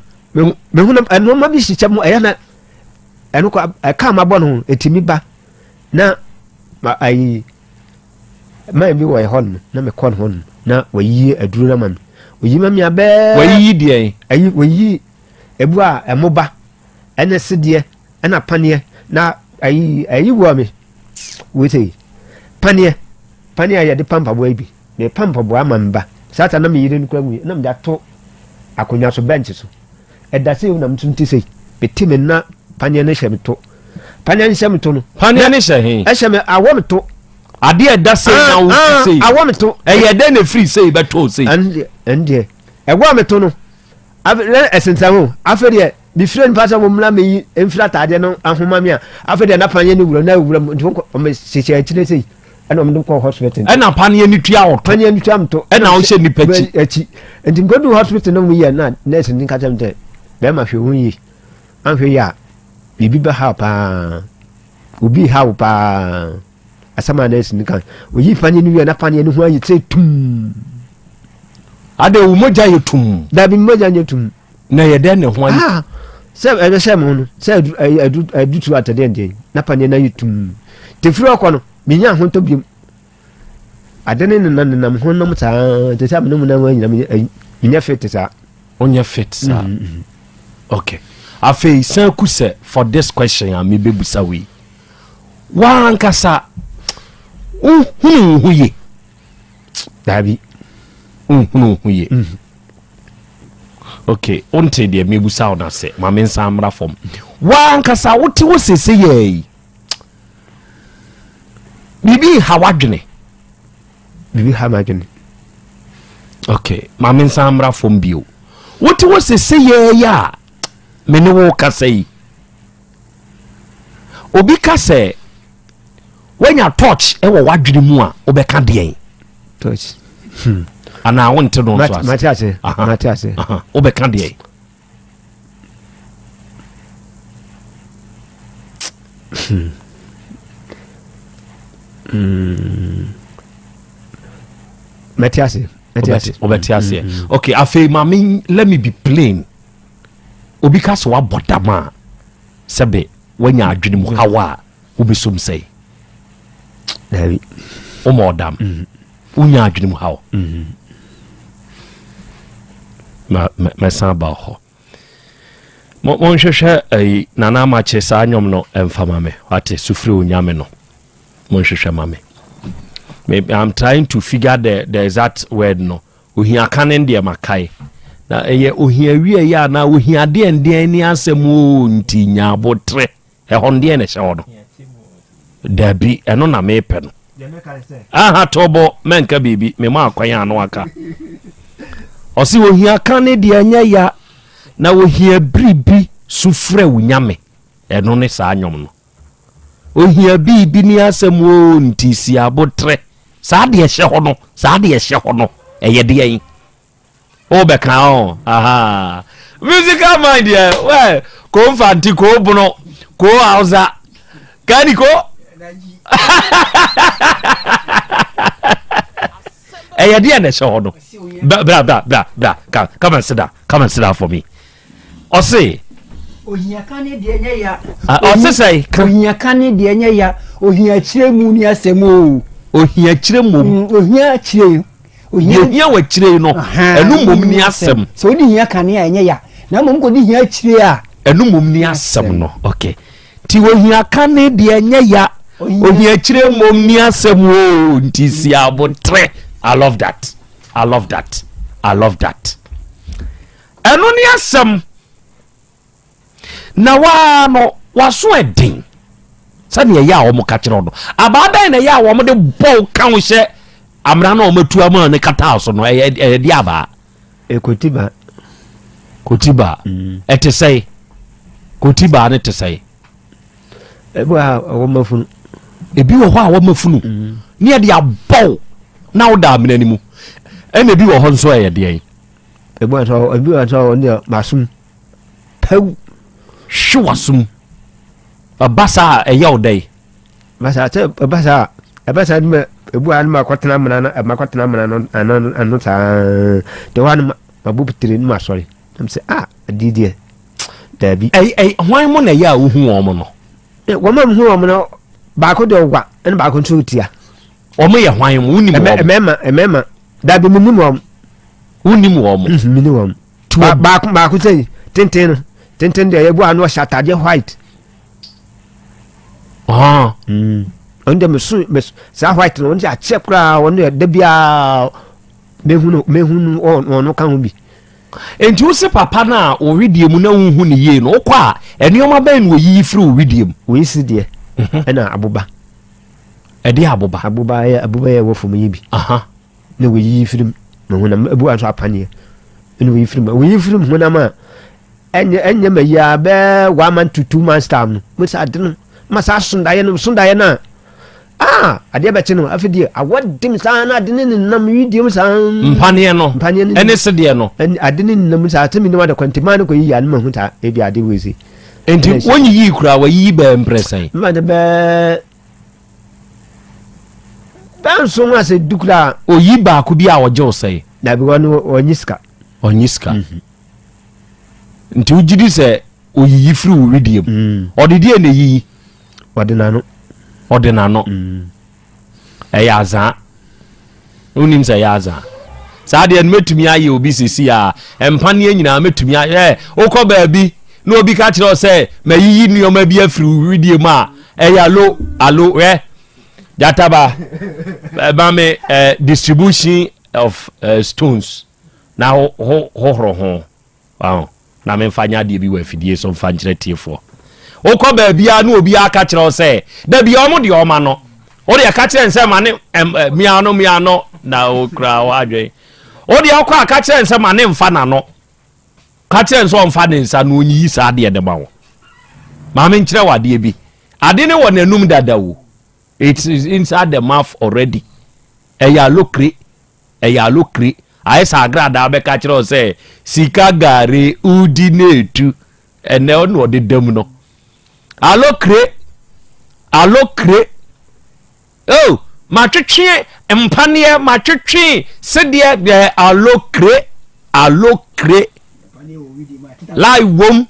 eno ma bi shicha mu ayana eno ko aka ma bo no etimi ba na ma ayi ma bi wo hon na me kon hon na wayi aduru na man oyi ma mi abe wayi die ayi wayi ebu a emoba ene sede ana panie na ayi wo me we say panie ya de pampa boy bi me pampa bo amamba sata na me yire nkwa mu na me da to akonya so bench so eda se na mtumti sei beti me na panie ne hye me to panie ne hye me to no panie ne hye he hye me awo me to ade eda sei na wo sei awo me to eye de na free sei beto sei ande ewo me to no esensa ho afede bi friend pasa mo mla me enfra tade no ahoma me a afede na panye ne wura na wura mo me seche akire sei ana mo ko hospital ana panye ni tua wo panye ni tua mto ana wo hye ni pachi achi enti ngodu hospital no mu ye na nurse ni ka tamte be ma hwe hunyi an hwe ya bibi ba ha pa obi ha pa asama nurse ni kan oyi panye ni wi na panye ni ho ayi tse tum ade wo moja yetum da bi moja yetum na ye de ne ho ayi se mo no se adu tu atade ndie na panye na yetum te firi okọ no minya ho to biem adene ne nam ho nam ta te sa mo na nyina minya fit sa onya fit sa okay afei san ku se for this question am me bebusa we wan kasa hu ye dabi ye okay onte de me busa ona se ma me nsa amra fom wan kasa wote wo sese ye bibi hawadwene bibi hamadwene okay ma me nsa amra fom bio wote wo sese ye ya me ne wo kasa yi obi kasa wenya touch e wo wadwene mu a obeka de touch ana wonte no so Matiase obeka de Matiase okay afei mami let me be plain obi kasa wa bodama sebe wenya adwene mu hawa obesom sei dabi o modam unya adwene mu hawa ma samba ho mo hwehwe ai nana ma che sa nyom no emfama me ate sufre onyame no mo hwehwe mame maybe I'm trying to figure the exact word no ohia kanen de makai na eye ohia wie ya na ohia de ende ni asemu nti nya botre e honde ne hye ho no dabi eno na mepe no aha tobo menka bibi me ma akwan anu aka osi ohia kanen de anya ya na ohia bribi sufre unyame eno ne sa anyom no ohia bibi ni asemu nti si abotre sa de hye ho no eye de yin o be kan o aha musical mind ya we ko mfanti ko buno ko auza kani ko eye de na hye ho no bra come and sit down for me o say ohia kane de enya ya o say ohia kane de enya ya ohia chire mu ni asemo ohia chire mom ohia chire ohia wa chire no enu mom ni asem so di hia kane enya ya na mom ko di hia chire a enu mom ni asem no okay ti ohia kane de enya ya ohia chire mom ni asem o nti si abotre I love that enu ni asem na wa no waso edin sani ya wo mo ka kire no abada na ya wo mo de bo kan hye amra na o matu ama ne kata so no e di aba kotiba etesai kotiba ne tesai ebi a wo mafunu ebi wo ho a wo mafunu ne e di abo na wo da amena ni mu ene bi wo ho nso e de yen ebi a so ne masum pau shwasum abasa eyo dai abasa ni ebu an ma kwatena mana no anu ta de wan mabu pitire ni masori am say adidie dabi hwan mo na ya wo hu omo no wo ma hu omo no ba ko de ogwa en ba ko ntutia omo ye hwan mo uni mo emema dabi minimum omo minimum ba ko say tenten de ebu anu shatade white on dem so sa white no on ja check kra on de bia mehunu on kan ho bi enti wo se papa na o widiem na hu ne ye no wo kwa enioma ben wo yi firi o widiem wo isi de na aboba edi aboba ya wo fo me bi na wo yi firi me na abu anso apane na wo yi firi me na ma enye me ya be 1 month to 2 months time mo sa de no ma sa sundaye na ade beti no afidi awodim sana ade ne nam widium san mpane no ene se de no ade ne nam sa atemi no da kwantima no ko yi an ma huta e bi ade wezi enti wonyi yi kura wa yi ba impression ma de be ban so ma se dukura o yi ba ku bi a wo je o sei na bi wono onyiska nti ujidi se o yi firi wo widium odidi ene yi ordinano ayaza unim say yaza sa de en metumi aye obi sisi a empane nyina metumi aye okọ baabi na obi ka kire o say mayiyi nioma bi afiri widie ma alo jataba ba me distribution of stones na ho wow na me mfanya de bi wa fidie so mfa nkire tiefo okọ baabi a na obi aka kire o say da bi omo de oma no o de aka kire nse ma ne miano na okra wadwe o de akọ aka kire nse ma ne mfa na no ka kire nse o mfa ne nsa no onyi sa de de ma wo ma me nkire wade bi ade ne wo nanum dada wo it is inside the mouth already eya lokre ai sa agrada be ka kire o say sika gare udi netu ene ono de dam no alokre oh matwetwe empane matwetwe sedie be alokre lai wom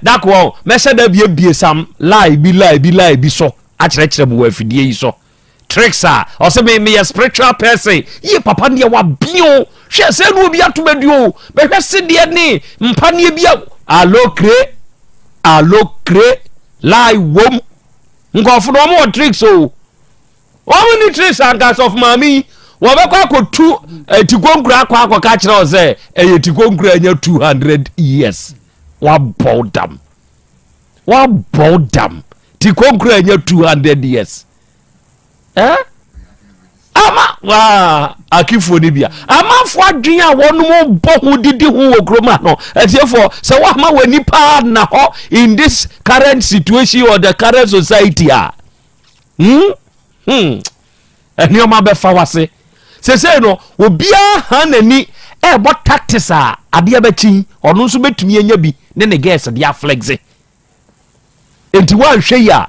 dakwo mese da bie sam lai bi so a kire bo afidie yi so tricks are or say me a spiritual person ye papa ne wa bio hwe se no obi atomaduo be hwe se de ne mpane bia alokre lai wom ngofo no mo tricks o ni tricks angas of mami wo be kwa kotu tikonkura kwa ka kire o say tikonkura anya 200 years wa bodam tikonkura anya 200 years ama wa akifo ni bia ama fo adwen a wonum bo ho didi ho okroma no etiefo se wa ma wani pa na ho in this current situation or the current society eni o ma be fa wase se no obia ha nani e bo tactics a ade ba chin ono nso betumi anya bi ne guess dia flexe enti wa hwe ya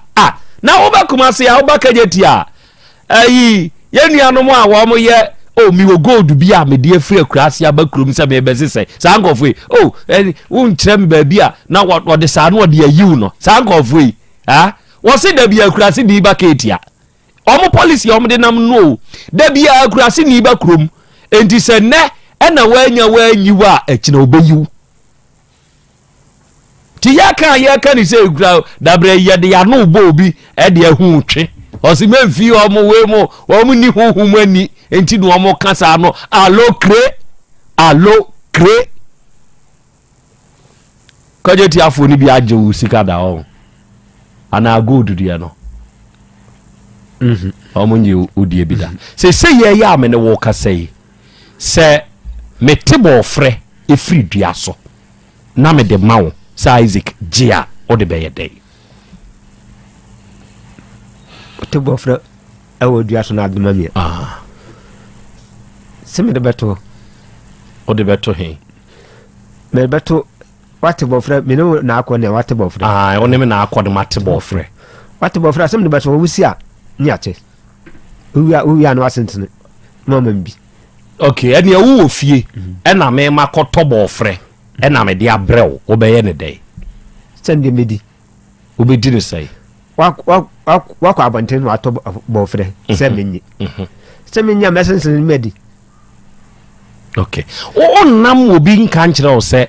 na wo ba kuma se ya wo ba kageti a ayi yenuanom a wo mo ye mi wo gold bi a me de free akurase abakrom se me bezese sankofu wo nkyere me ba bi a na wo de sa no de ayiw no sankofu wo se da bi akurase di ba ketia omo policy omo de nam no da bi akurase ni ba krom enti se ne na wanyiwa akina obeyiw ti yaka ni se ekura dabre yede ya no bo obi de ahu twe osimemfi omo we mo omo ni huhum ani enti no omo kasa no alokre kajeti afo ni bi ajewu sika da o ana good dia no omo nyi odie bi da se ye ya me ne wo kasa yi se metebo frɛ efiri dua so na me de mawo sa Isaac gia o de beye dey metebo frɛ ewo dua so na de mamie se me de beto o de beto he me beto watebo frɛ me no na akɔ ne watebo frɛ o ne me na akɔ de matebo frɛ se me de beto wusi a nyate uya no asentene mama mbi okay ene wo ofie ena me makoto bo frɛ ena me de abrew wo beye ne dey sende medi obedi ne sai wa abonten wa to bo frɛ se menyi mesense medi okay o nam obi nka nkire o se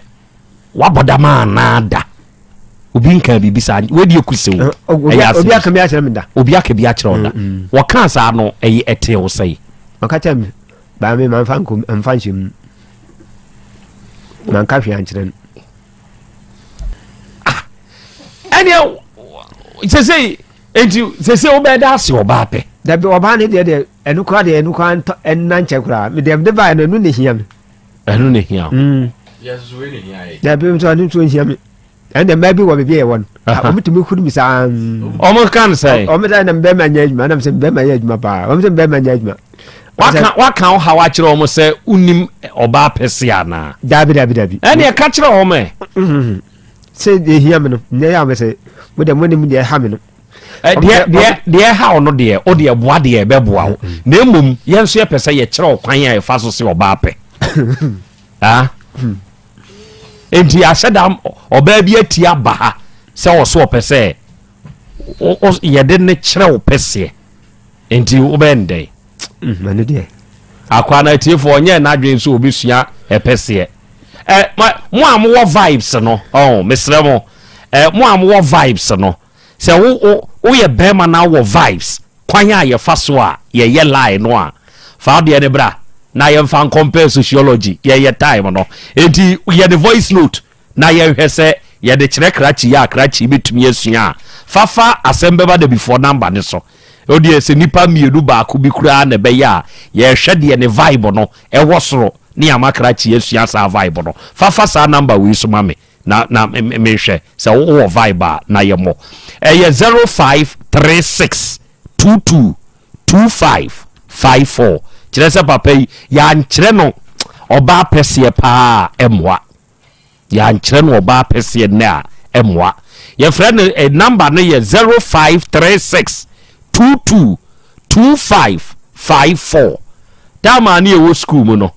wabodama anada obi nka bibi sa we de kusew obi aka mi akyerɛ me da obi aka bi akyerɛ onda wo kan sa no ɛyɛ ɛte wo sɛ maka kyerɛ me ba me man fan ko mfa nhyem man ka hwe ankyerɛ no ɛne sɛ enti wo bɛ da ase oba pɛ da bi oba ne de enu kra enna nche kra me de ba no ne hia me enu ne hia yes we ne hia da bi so anu so hia me and the maybe we be won o me to me kudu mi sa o mo kan say o me da na be manya adwuma na me se be manya adwuma pa o me se be manya adwuma waka ha wa kire o mo se unim oba pese ana dabi ene e ka kire o me se de hia me no ne ya me se mo de monim de ha me no de ha ono de o de boa de be boa wo na emum ye nso ye pese ye kire o kwan ya e fa so se oba pe ah enti ahyɛda ɔbaa bi atia ba ha sɛ wɔ so ɔpɛ sɛ yɛde ne kyerɛ wo pɛseɛ enti wobɛndɛn mane deɛ akwa na atiefoɔ ɔnyɛ n'adwen nso obɛsua ɛpɛseɛ mo a mowɔ vibes no mesrɛ mo mo a mowɔ vibes no sɛ woyɛ bɛrima na wɔ vibes kwan a yɛfa so a yɛyɛ lie no a fa deɛ ne bra na yɛmfa compare sociology yɛyɛ time no enti yɛde voice note na yɛhwɛ sɛ yɛde kyerɛ krakyi yɛ krakyi betumi asua fafa asɛm bɛba da before number ne so odi sɛ nipa mienu baako bi kura na bɛyɛ a yɛhwɛ deɛ ne vibe no ɛwɔ soro ne ama krakyi asua saa vibe no fafa saa number wei so ma me na mehwɛ sɛ wowɔ vibe a na yɛmmɔ ɛyɛ 0536 22 2554 kyerɛ sɛ papa yi yɛankyerɛ no ɔbaa pɛseɛ paa ɛmmoa yɛankyerɛ no ɔbaa pɛseɛ nnɛ a ɛmmoa yɛfrɛ no number no yɛ 0536 22 2554 dama ne yɛwɔ school mu no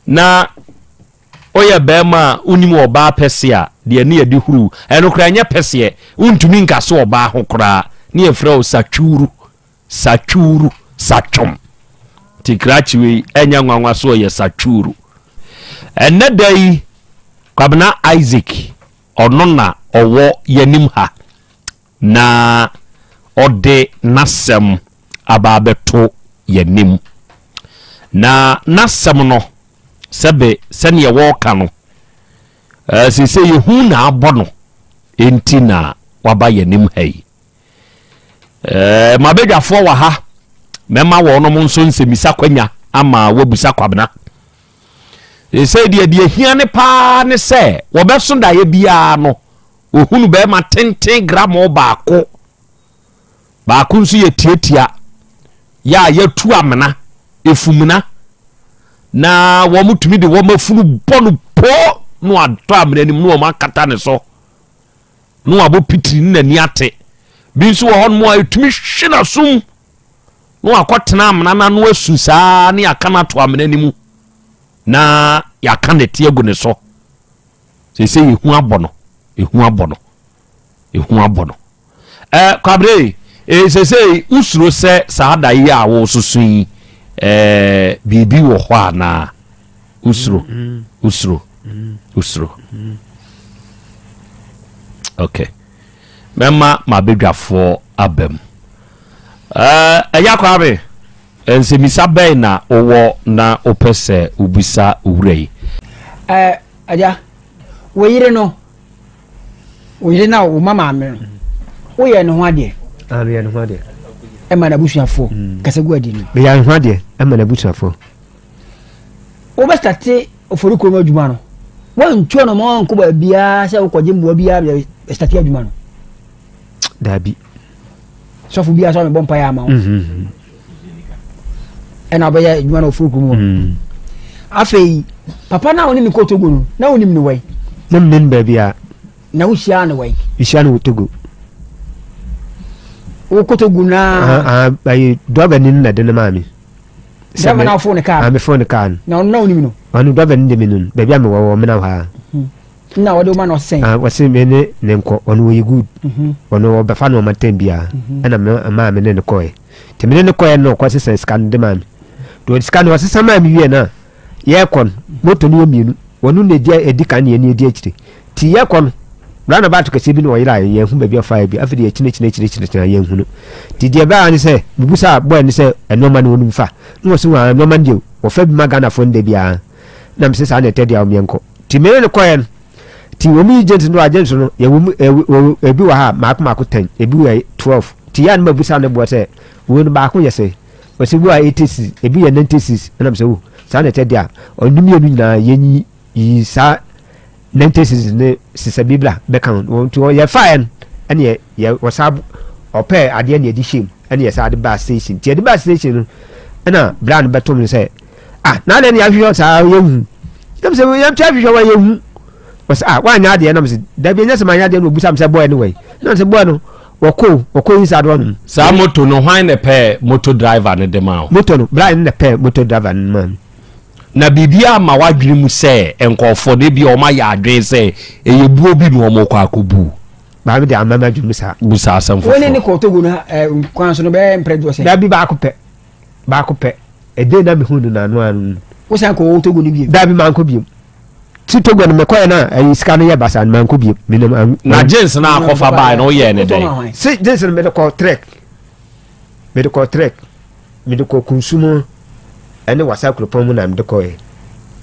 na oyɛ bɛrima a wonim ɔbaa pɛseɛ a deɛ ne yɛde huru ɛno koraa nyɛ pɛseɛ wontumi nka so ɔbaa ho koraa ne yɛfrɛ wo satwom tikrachiwe enya nwanwa so ye saturu enne dai kwabena Isaac ono na owo yanim ha na ode nasem ababeto yanim na nasem no sebe sene ye wo ka no sese ye hu na abono enti na waba yanim hai mabedwafo wa ha mema wo no mo nso nsɛmisa kwanya ama wabusa kwabena sɛ deɛ hia ne paa ne sɛ wɔbɛso daeɛ biara no ohunu bɛma tenten gram baako nso yɛ tiatia ya yɛtu amena efumuna na wɔn mutumi de wɔn afunu bɔno po no atɔ amena nim no wɔn akata ne so no abo pitiri ne nani ate bi nso wɔ hɔ no a etumi hwe na sum no akɔtena amena na no asu saa ne akana to amena nimu na yakana tie gu ne so sese ehu abono kwabre sese usuro sɛ saada yi a wo susu yi bibi wɔ hɔ ana usuro okay mema mabedwafo abam kwabe nsɛmisa bɛn na owɔ na opɛ sɛ ubisa owura yi aja woyire na wo mama ame no woyɛ ne ho ade yɛ ne ho ade ɛma na busuafo kasa gu adi no be yɛ ne ho ade ɛma na busuafo wo bɛ starte oforiko no adwuma no wo ntuo no mo nko ba bia sɛ wo kɔgye mboa bia starte adwuma no dabi sɔfo bia sɔ me bɔ mpa ya ma wo ɛna ɔbɛyɛ adwuma no oforiko mu afei papa na woni ne ko Togo no na woni ne wai na men ba bia na wo hia ne wai hia ne Togo wo ko Togo na ayi doba ni na de na mami sama na phone ka me phone ka na woni no anu doba ni de minun ba bia me wo me na ha na wo de ma no sen wase me ne nko ono wo good ono wo ba fa no matem bia ana ma me ne ko e te me ne ko e no ko se scan de mami do scan wo se sama mi wie na ye kon moto ni omienu wonu ne dia edika ne edi akire ti ye kon brana ba to kase bi no yira ye hu ba bi afa bi afidi ye chine ye hu no ti de ba ni se bubusa boy ni se enoma no nu fa no so wa enoma ndi o fa bi magana fo nde bia na mse sa na tedi awmenko ti me ne koyen ti omi agent no agent no ye ebi wa ha mako 10 ebi wa 12 ti ya na bubusa ne bo se wo no ba ko ye se o se bi wa 86 ebi ye 96 na mse wo sa na tedi a onumi enu nyina ye yi sa 96 ne sisa bibla bekan wonto ye fine ene ye wasab ope ade ne edi shim ene ye sa ade ba station ti ade ba station na brand betom say na ne ya hwio sa yehu dem se ye twa hwio wa yehu was wa nya ade na mse da bi nya se manya ade no busam se boy anyway na se boy no woko inside one sa moto no hwan ne pe motor driver ne dem a moto no brand ne pe motor driver man na bibia ma wadwene mu se enkofo ne bi o ma ya adwen se eyebuo bi no mo kwa akobu ba bi de amama dwum sa busa asam fo woni ne ko togo na kwan so no be mpredo se da bi ba ko pe e de na me hu na no anu wo san ko togo ni bi da bi man ko bi ti togo no me ko na e sika no ye basa man ko bi minimum na jeans na akofa ba no ye ne den si jeans no me de ko trek me de ko consumer ene wasa kropon mu na me de ko e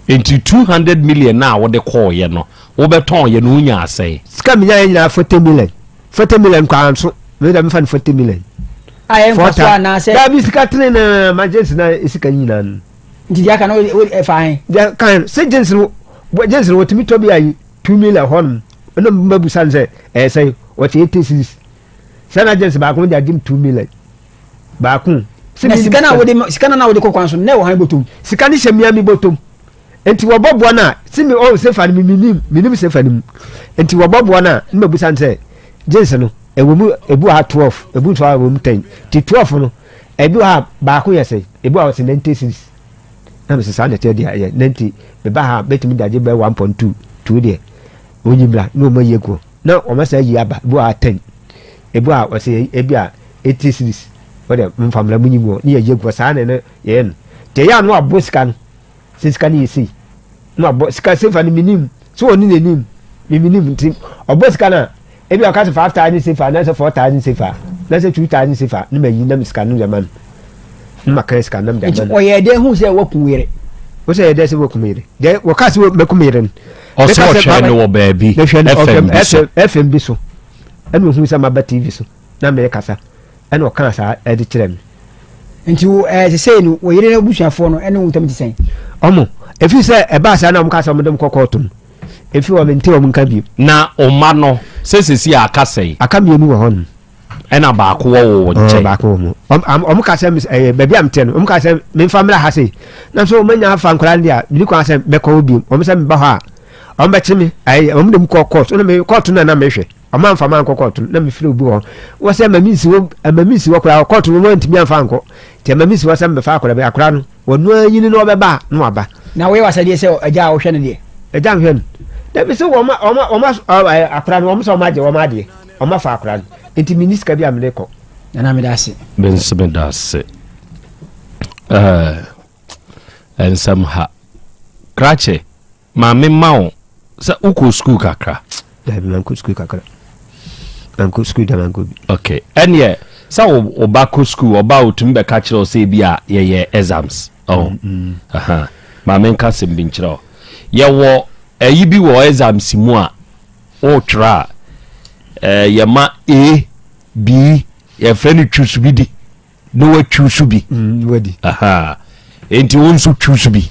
into 200 million na wo de call ye no wo beton ye no nya asai sika me nya nyina 40 million kwa anso me da me fa 40 million ayen fa na se da bi sika tene na majensi na sika nyina ndi ya kan o fa hen da kan se jensi no timi to bi ayi 2 million hon no mabu sanse say what 86 sana jensi ba ko dia dim 2 million ba ko sika na wo de kokwan so ne wo han botum sika ni hemia mi botum enti wo bobo na simi o se fa ni minim se fa ni enti wo bobo na mabu sanse jensi no ebu ha 12 ebu so ha 10 ti 12 no ebu ha ba ko yese ebu ha 96 na me se sa na te dia ye 90 be ba ha betimi daje be 1.2 2 de onyimla no ma yego na o ma sa yi aba ebu ha 10 ebu ha o se ebi ha 86 wode mfamla munyimo ni yego sa na ne ye no te ya no aboska no sika ni yesi no aboska se fa ni minim so oni ne nim minim tim aboska na ebi o ka se 5000 sefa na se 4000 sefa na se 2000 sefa ni ma yi na miska no jaman ni ma kan ska nam jaman o ye de hu se wakuwere o se ye de se wakumere de wo ka se wakumere o se o chene wo baby FM bi so enu hu se ma ba TV so na me kasa enu o kan sa e di kire mi nti se sei no wo yire na busuafo no enu wutam ti sen omo efi se e ba sa na mo ka sa mo dem kokotum efi wo menti wo nka bi na o ma no sesesi aka sei aka mi enu wo hon ena ba ko wo nche ba ko mo om ka se baby am ten om ka se me family ha sei na so mo nya fa nkora ndia bi ko se be ko bi om se me ba ha om be chimi ai om dem kokot na me kokot na me hwe om am fa man kokot na me firi obi ho wo se mamisi wo kora kokot mo ntimi am fa nko te mamisi wo se me fa akora be akora no wo no anyini no be ba no aba na we wasa de se aja wo hwe ne de aja hwe no da bi se wo ma akora no wo so ma je wo ma de o ma fa akora no enti minister bi amle ko na me da se ben se ben da se ensam ha krache ma me mawo sa uko school kakra da bi man ko school kakra man ko school da man ko okay enye sa o ba ko school o ba otum be ka kire o se bi a ye exams aha ma me nka se bi nkire ye wo ayi bi wo exams mu a o tra ye ma A B ye friend choose bi di no wa choose bi wadi aha enti won so choose bi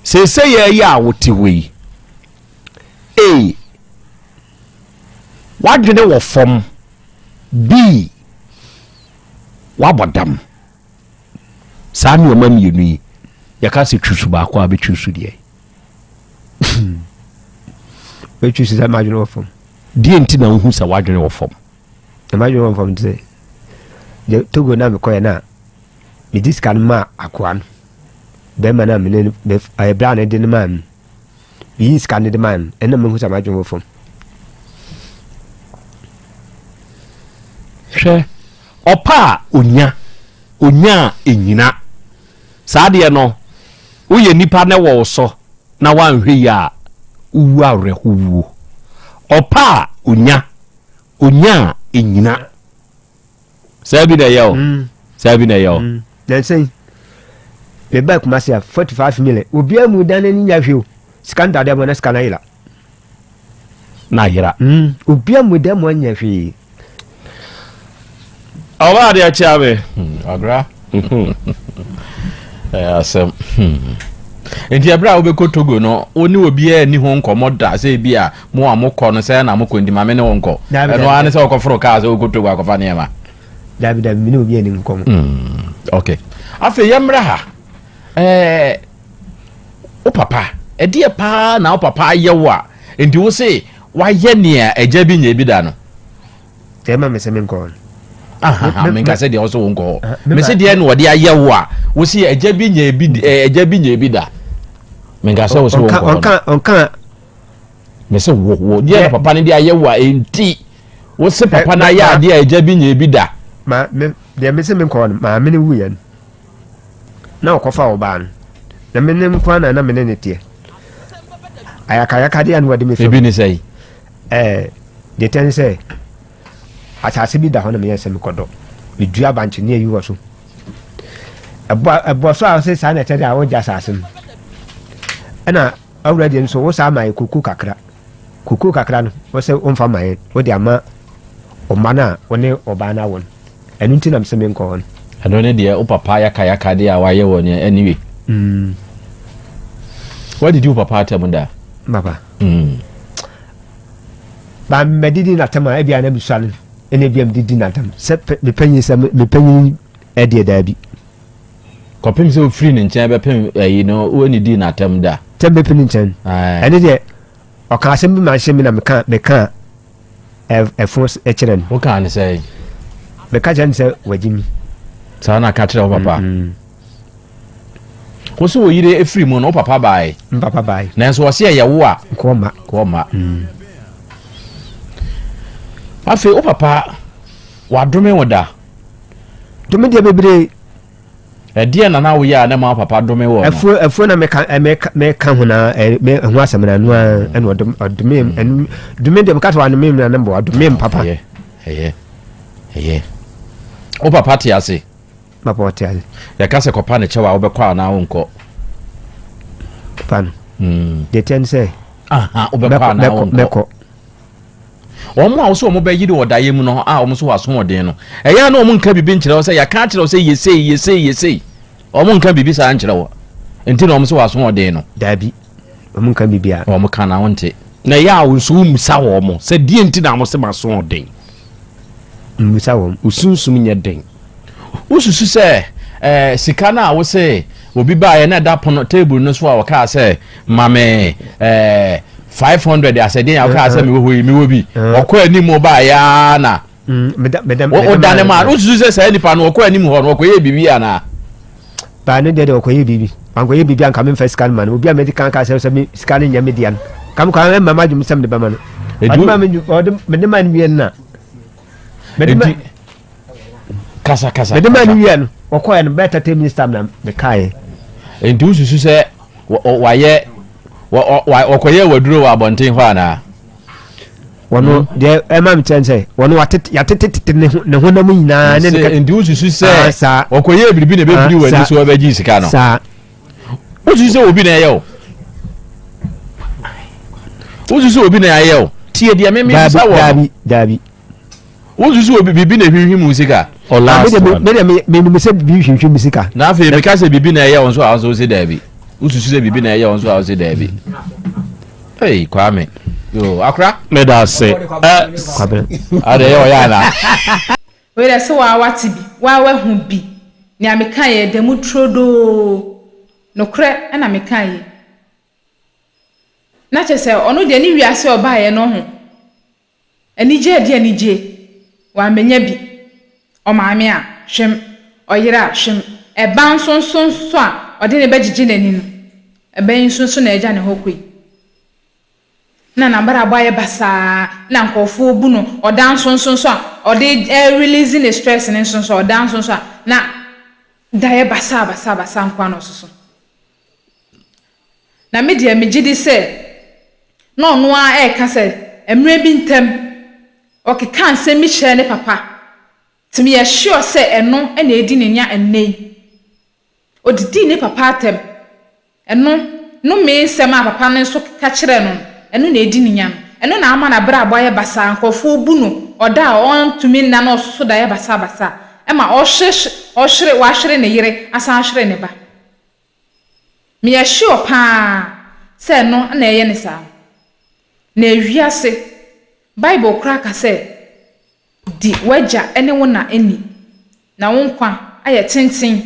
se ye ya wote we A wadwene wo fom B wabodam sa mi o ma mienu yi ya ka se choose ba kwa be choose die we choose that margin wo fom die enti na hu sa wadwene wo fom imagine one from say the togo na me koye na me diskan ma akwan be ma na me ne ay brand de man yi scan de man ena me hu sa ma dwon fom hwe opa onya enyina saa de no wo ye nipa ne wo so na wanhwe ya uwu awrehuwu opa unya enyina sabi na yo na say be back masia 45 million obi amu dan ni nya hwe skanda de mo na skana yira obi amu de mo nya hwe awa de achabe agra asem enti abra obeko Togo no oni obi a ni ho nkomoda se bi a mo amokọ no se na amokọ ndi mame ne wonko eno ane se okoforo ka se okọ Togo akofa ne ma David mi no obi ani nkomo okay afi yemra ha o papa edie pa na o papa yewa enti wo se wa ye ne a eja bi nya bi da no tema me se me nko me ka se de o so wonko me se de no wode ayewa wo se eja bi nya bi da me ka se wo so wonko onka me se wo de papa ne de ayewa enti wo se papa na ya de eja bi nya bi da ma me de me se me nko ma me ne wuye na okofa oban na me ne nko na me ne tie ayaka de anu wade me fe ebi ni sei de ten say atase bi da ho na me yese me kodo me dua banche ne ayi wo so ebo so a se sa na tede a wo ja sasem na already nso wo sa mai kuku kakra no wo se o mfa mai wo de ama o mana woni obana won enu nti na me se me nko hon eno ne de o papa yaka de a wa ye won anyway what did you papa tell me that baba ba me didi na tema e bia na bisale ene bia me didi na tem se me panyin e de da bi kopim se o free ne nchen be pem you know o ni di na tem da tem be pin nchen ene de o ka se me ma hye me na me ka e force e cheren o ka ne say be ka jan se wajimi sa na ka tire o papa ko so o yire e free mo no papa bai na so o se ye wo a ko ma afi o papa wa dome woda dome de bebre die na wo ya na ma papa dome wo afu na me ka ho na me ho asem na no en dome en dome de ka to an me na bo dome papa o papa ti ase papa o ti ase ya ka se kopa ne chewa wo be kwa na wo nko pan de ten say o be kwa na wo nko omo a wo so mo be yidi odaye mu no a omo so waso oden no eya na omo nka bibi nkyere wo se ya ka kyere wo se yesei omo nka bibi sa nkyere wo enti na omo so waso oden no dabi omo nka bibi a omo kana wonte na ya wo so musa wo mo se die enti na mo se maso oden musa wo usunsum nya den ususu se sika na wo se obi ba ye na da pono table no so a wo ka se mame 500 asede ya ka asa mi wo bi okọ anim ba ya na o dane ma ususu se say nipa no okọ anim ho no okọ ye bibi ana ba ne de okọ ye bibi anko ye bibi anka me first scan man obi a medical ka say me scan nya median kam ka mama jum sam de ba man aduma me de man wi na me kasa me de man wi na okọ ya no better 10 minutes time na me kai enti ususu se wa ye okoye waduro wa bonten ho ana wono de emam tense wono yatete ne honam nyina ne ndi ususu se okoye biribi ne bebiri wani so obeji sika no sa ususu se obi na ye o ususu obi na ye o tie dia me sa wo dabi ususu obi bibi na hwihwi sika o last me se bibi hwihwi sika na afi me ka se bibi na ye o so a so se dabi ususu se bibi na ye on so a se dabi hey kwame yo akra me da se kwame ade yo ya na we da se wa wati bi wa hu bi ni ameka ye de mu trodo no kre na meka ye na che se onu de ni wiase oba ye no ho anije wa menya bi o maame a hwem oyira hwem e ban sonson so a ode ne begigi nani no eben sonson na eja ne hokoi na nambara boye basa na nkofo bu no odan sonson so a ode releasing the stress ne sonson odan sonson a na daye basa nkwa no soso na media megidi se no no a e ka se emre bi ntem okeka ansem mi hye ne papa timi ye sure say eno na edi ne nya ennei odidi ne papa atem eno no me nsem a papa ne so ka kire no eno na edi ne nya eno na ama na bra aboye basa nkofo bu no oda on tumi na no so da ye basa ema ohre wa hre ne yire asan hre ne ba me ye sure pa say no na eye ne sa na ewiase Bible kraka say di waja ene wona eni na wonkwa aye tenten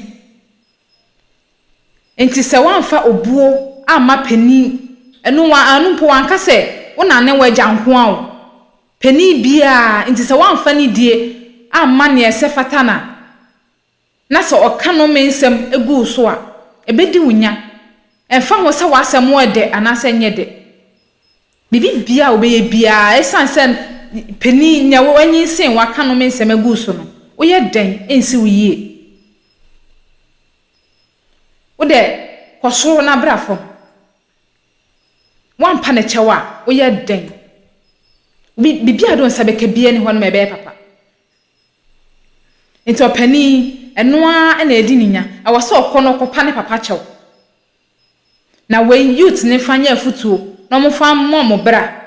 enti se wanfa obuo ama pani enu wa anumpo wanka say wona ne waja nko a pani bia enti se wanfa ni die amma ne ese fatana na so oka no mensem egu so a ebedi wunya enfa ho se wasem ode anase nyede bibi bia obeye bia esansen pani nya wanyi sen waka no mensem egu so no woye den ensi wiye wode kwosoro na brafo wan pa ne chewa woye den bibi adon sabeke bia ne ho no mebe papa enti opani enoa na edi ninya awaso okono kopa ne papa chew na we youth ne fanya afutuo na mo fa mo bra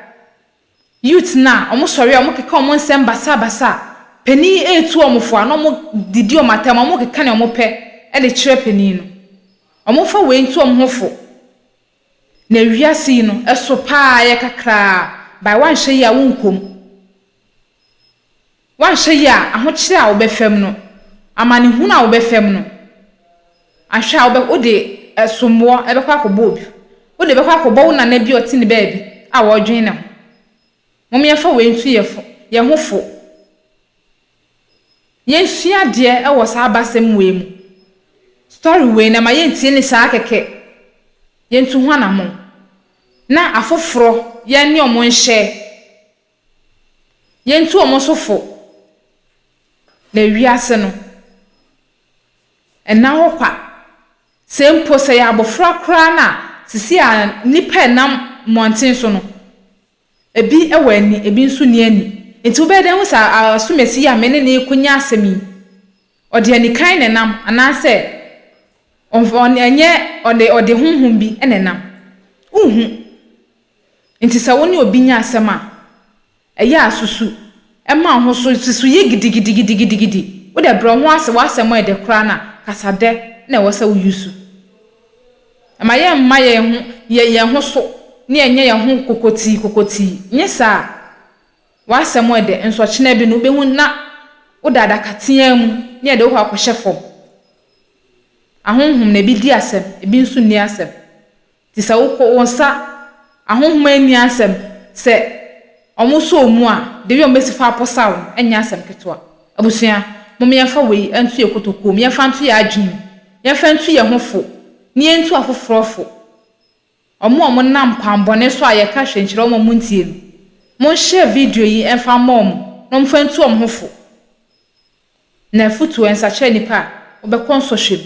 youth na omo sori omo keka omo nsem basa pani etu omo fo na omo didi omo atam omo keka ne omo pe e de kire pani no omo fa we ntu omo hofo na wiase no eso pa ye kakra by one hye ya wonkom one hye ya ahokire a obefam no amane hu na obefam no ahwa obe ode esomwo ebekwa akobo obi ode bekwa akobo na na bi oti ne baabi a wodwen na mom ye fa we ntu ye hofo ye nsua de e wo sa abasem we mu story we na ma ye ntie ne sa keke ye ntu ho na mo na afoforo ye ne omo nhye ye ntu omo sofo na wiase no ena hokwa sempo se ya abofra kra na sisi a nipa nam monten so no ebi ewani ebi nso ni ani enti obede hu sa asumesi ya mene ne kunya asemi ode ani kan ne nam anase on enye ode hunhun bi ene nam enti sa woni obi nya asema eya asusu ema ho so susu ye gidigidi wo de bro ho ase wasema ede kra na kasade na wasa uyusu amaye mmaye hu ye ho so ne enye ye ho kokoti nyesa wasemo ede enso chena bi no be hu na udada katea mu ne ede ho akohye fom ahonhum na bi di asem ebi nso ni asem ti sa wo wonsa ahonhum ani asem se omuso mu a de bi o mesifa aposaw enya asem ketwa abusua momyefa we antu ye kotoko momyefa antu ye adwin yefa antu ye hofo ni entu afofrofo omo nam pambone so aye ka hwenkyere omo muntie mo share video yi enfa mom no mfa antu om hofo na futu ensa che nipa obekon hwem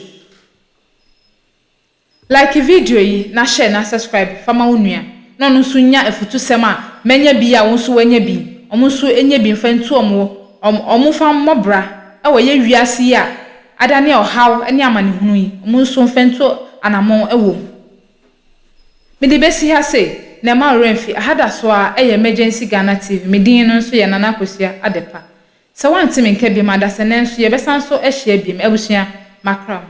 like video yi na share na subscribe fama wonua no no so nya afutu sema menya bi a wonso wanya bi omo so enya bi mfa antu omo fa mobra ewo ye wiase ya adane ohaw ene amane hunu yi omo so mfento anamon ewo me de besi ha se na ma remfi ahada so a emergency Ghana TV medin no so ye nana kosia adepa se wanti me nka bi madase nenso ye besan so ehia bi me abusua makram.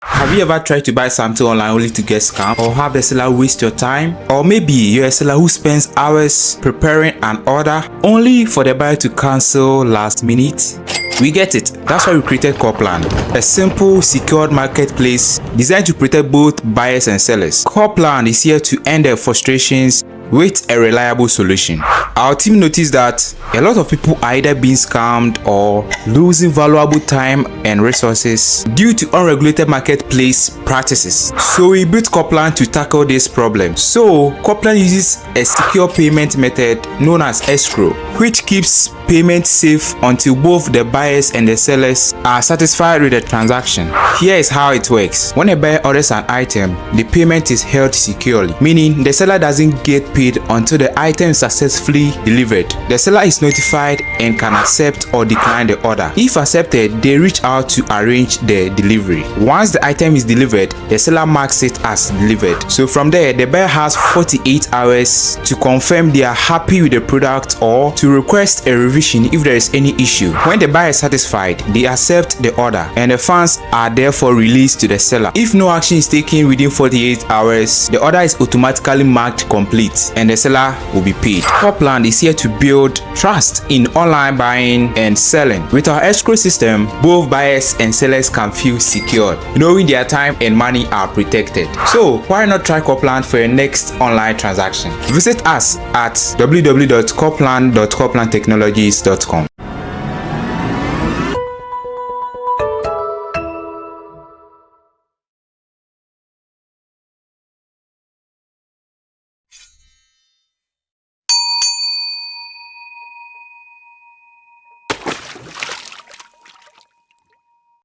Have you ever tried to buy something online only to get scammed, or have the seller waste your time? Or maybe you're a seller who spends hours preparing an order only for the buyer to cancel last minute? We get it. That's why we created Coplan, a simple, secured marketplace designed to protect both buyers and sellers. Coplan is here to end their frustrations with a reliable solution. Our team noticed that a lot of people are either being scammed or losing valuable time and resources due to unregulated marketplace practices. So we built Coplan to tackle this problem. So Coplan uses a secure payment method known as escrow, which keeps payment safe until both the buyers and the sellers are satisfied with the transaction. Here is how it works. When a buyer orders an item, the payment is held securely, meaning the seller doesn't get paid until the item is successfully delivered. The seller is notified and can accept or decline the order. If accepted, they reach out to arrange the delivery. Once the item is delivered, the seller marks it as delivered. So from there, the buyer has 48 hours to confirm they are happy with the product or to request a revision if there is any issue. When the buyer is satisfied, they accept the order and the funds are therefore released to the seller. If no action is taken within 48 hours, the order is automatically marked complete and the seller will be paid. Coplan is here to build trust in online buying and selling. With our escrow system, both buyers and sellers can feel secure, knowing their time and money are protected. So why not try Coplan for your next online transaction? Visit us at www.coplan.coplantechnologies.com.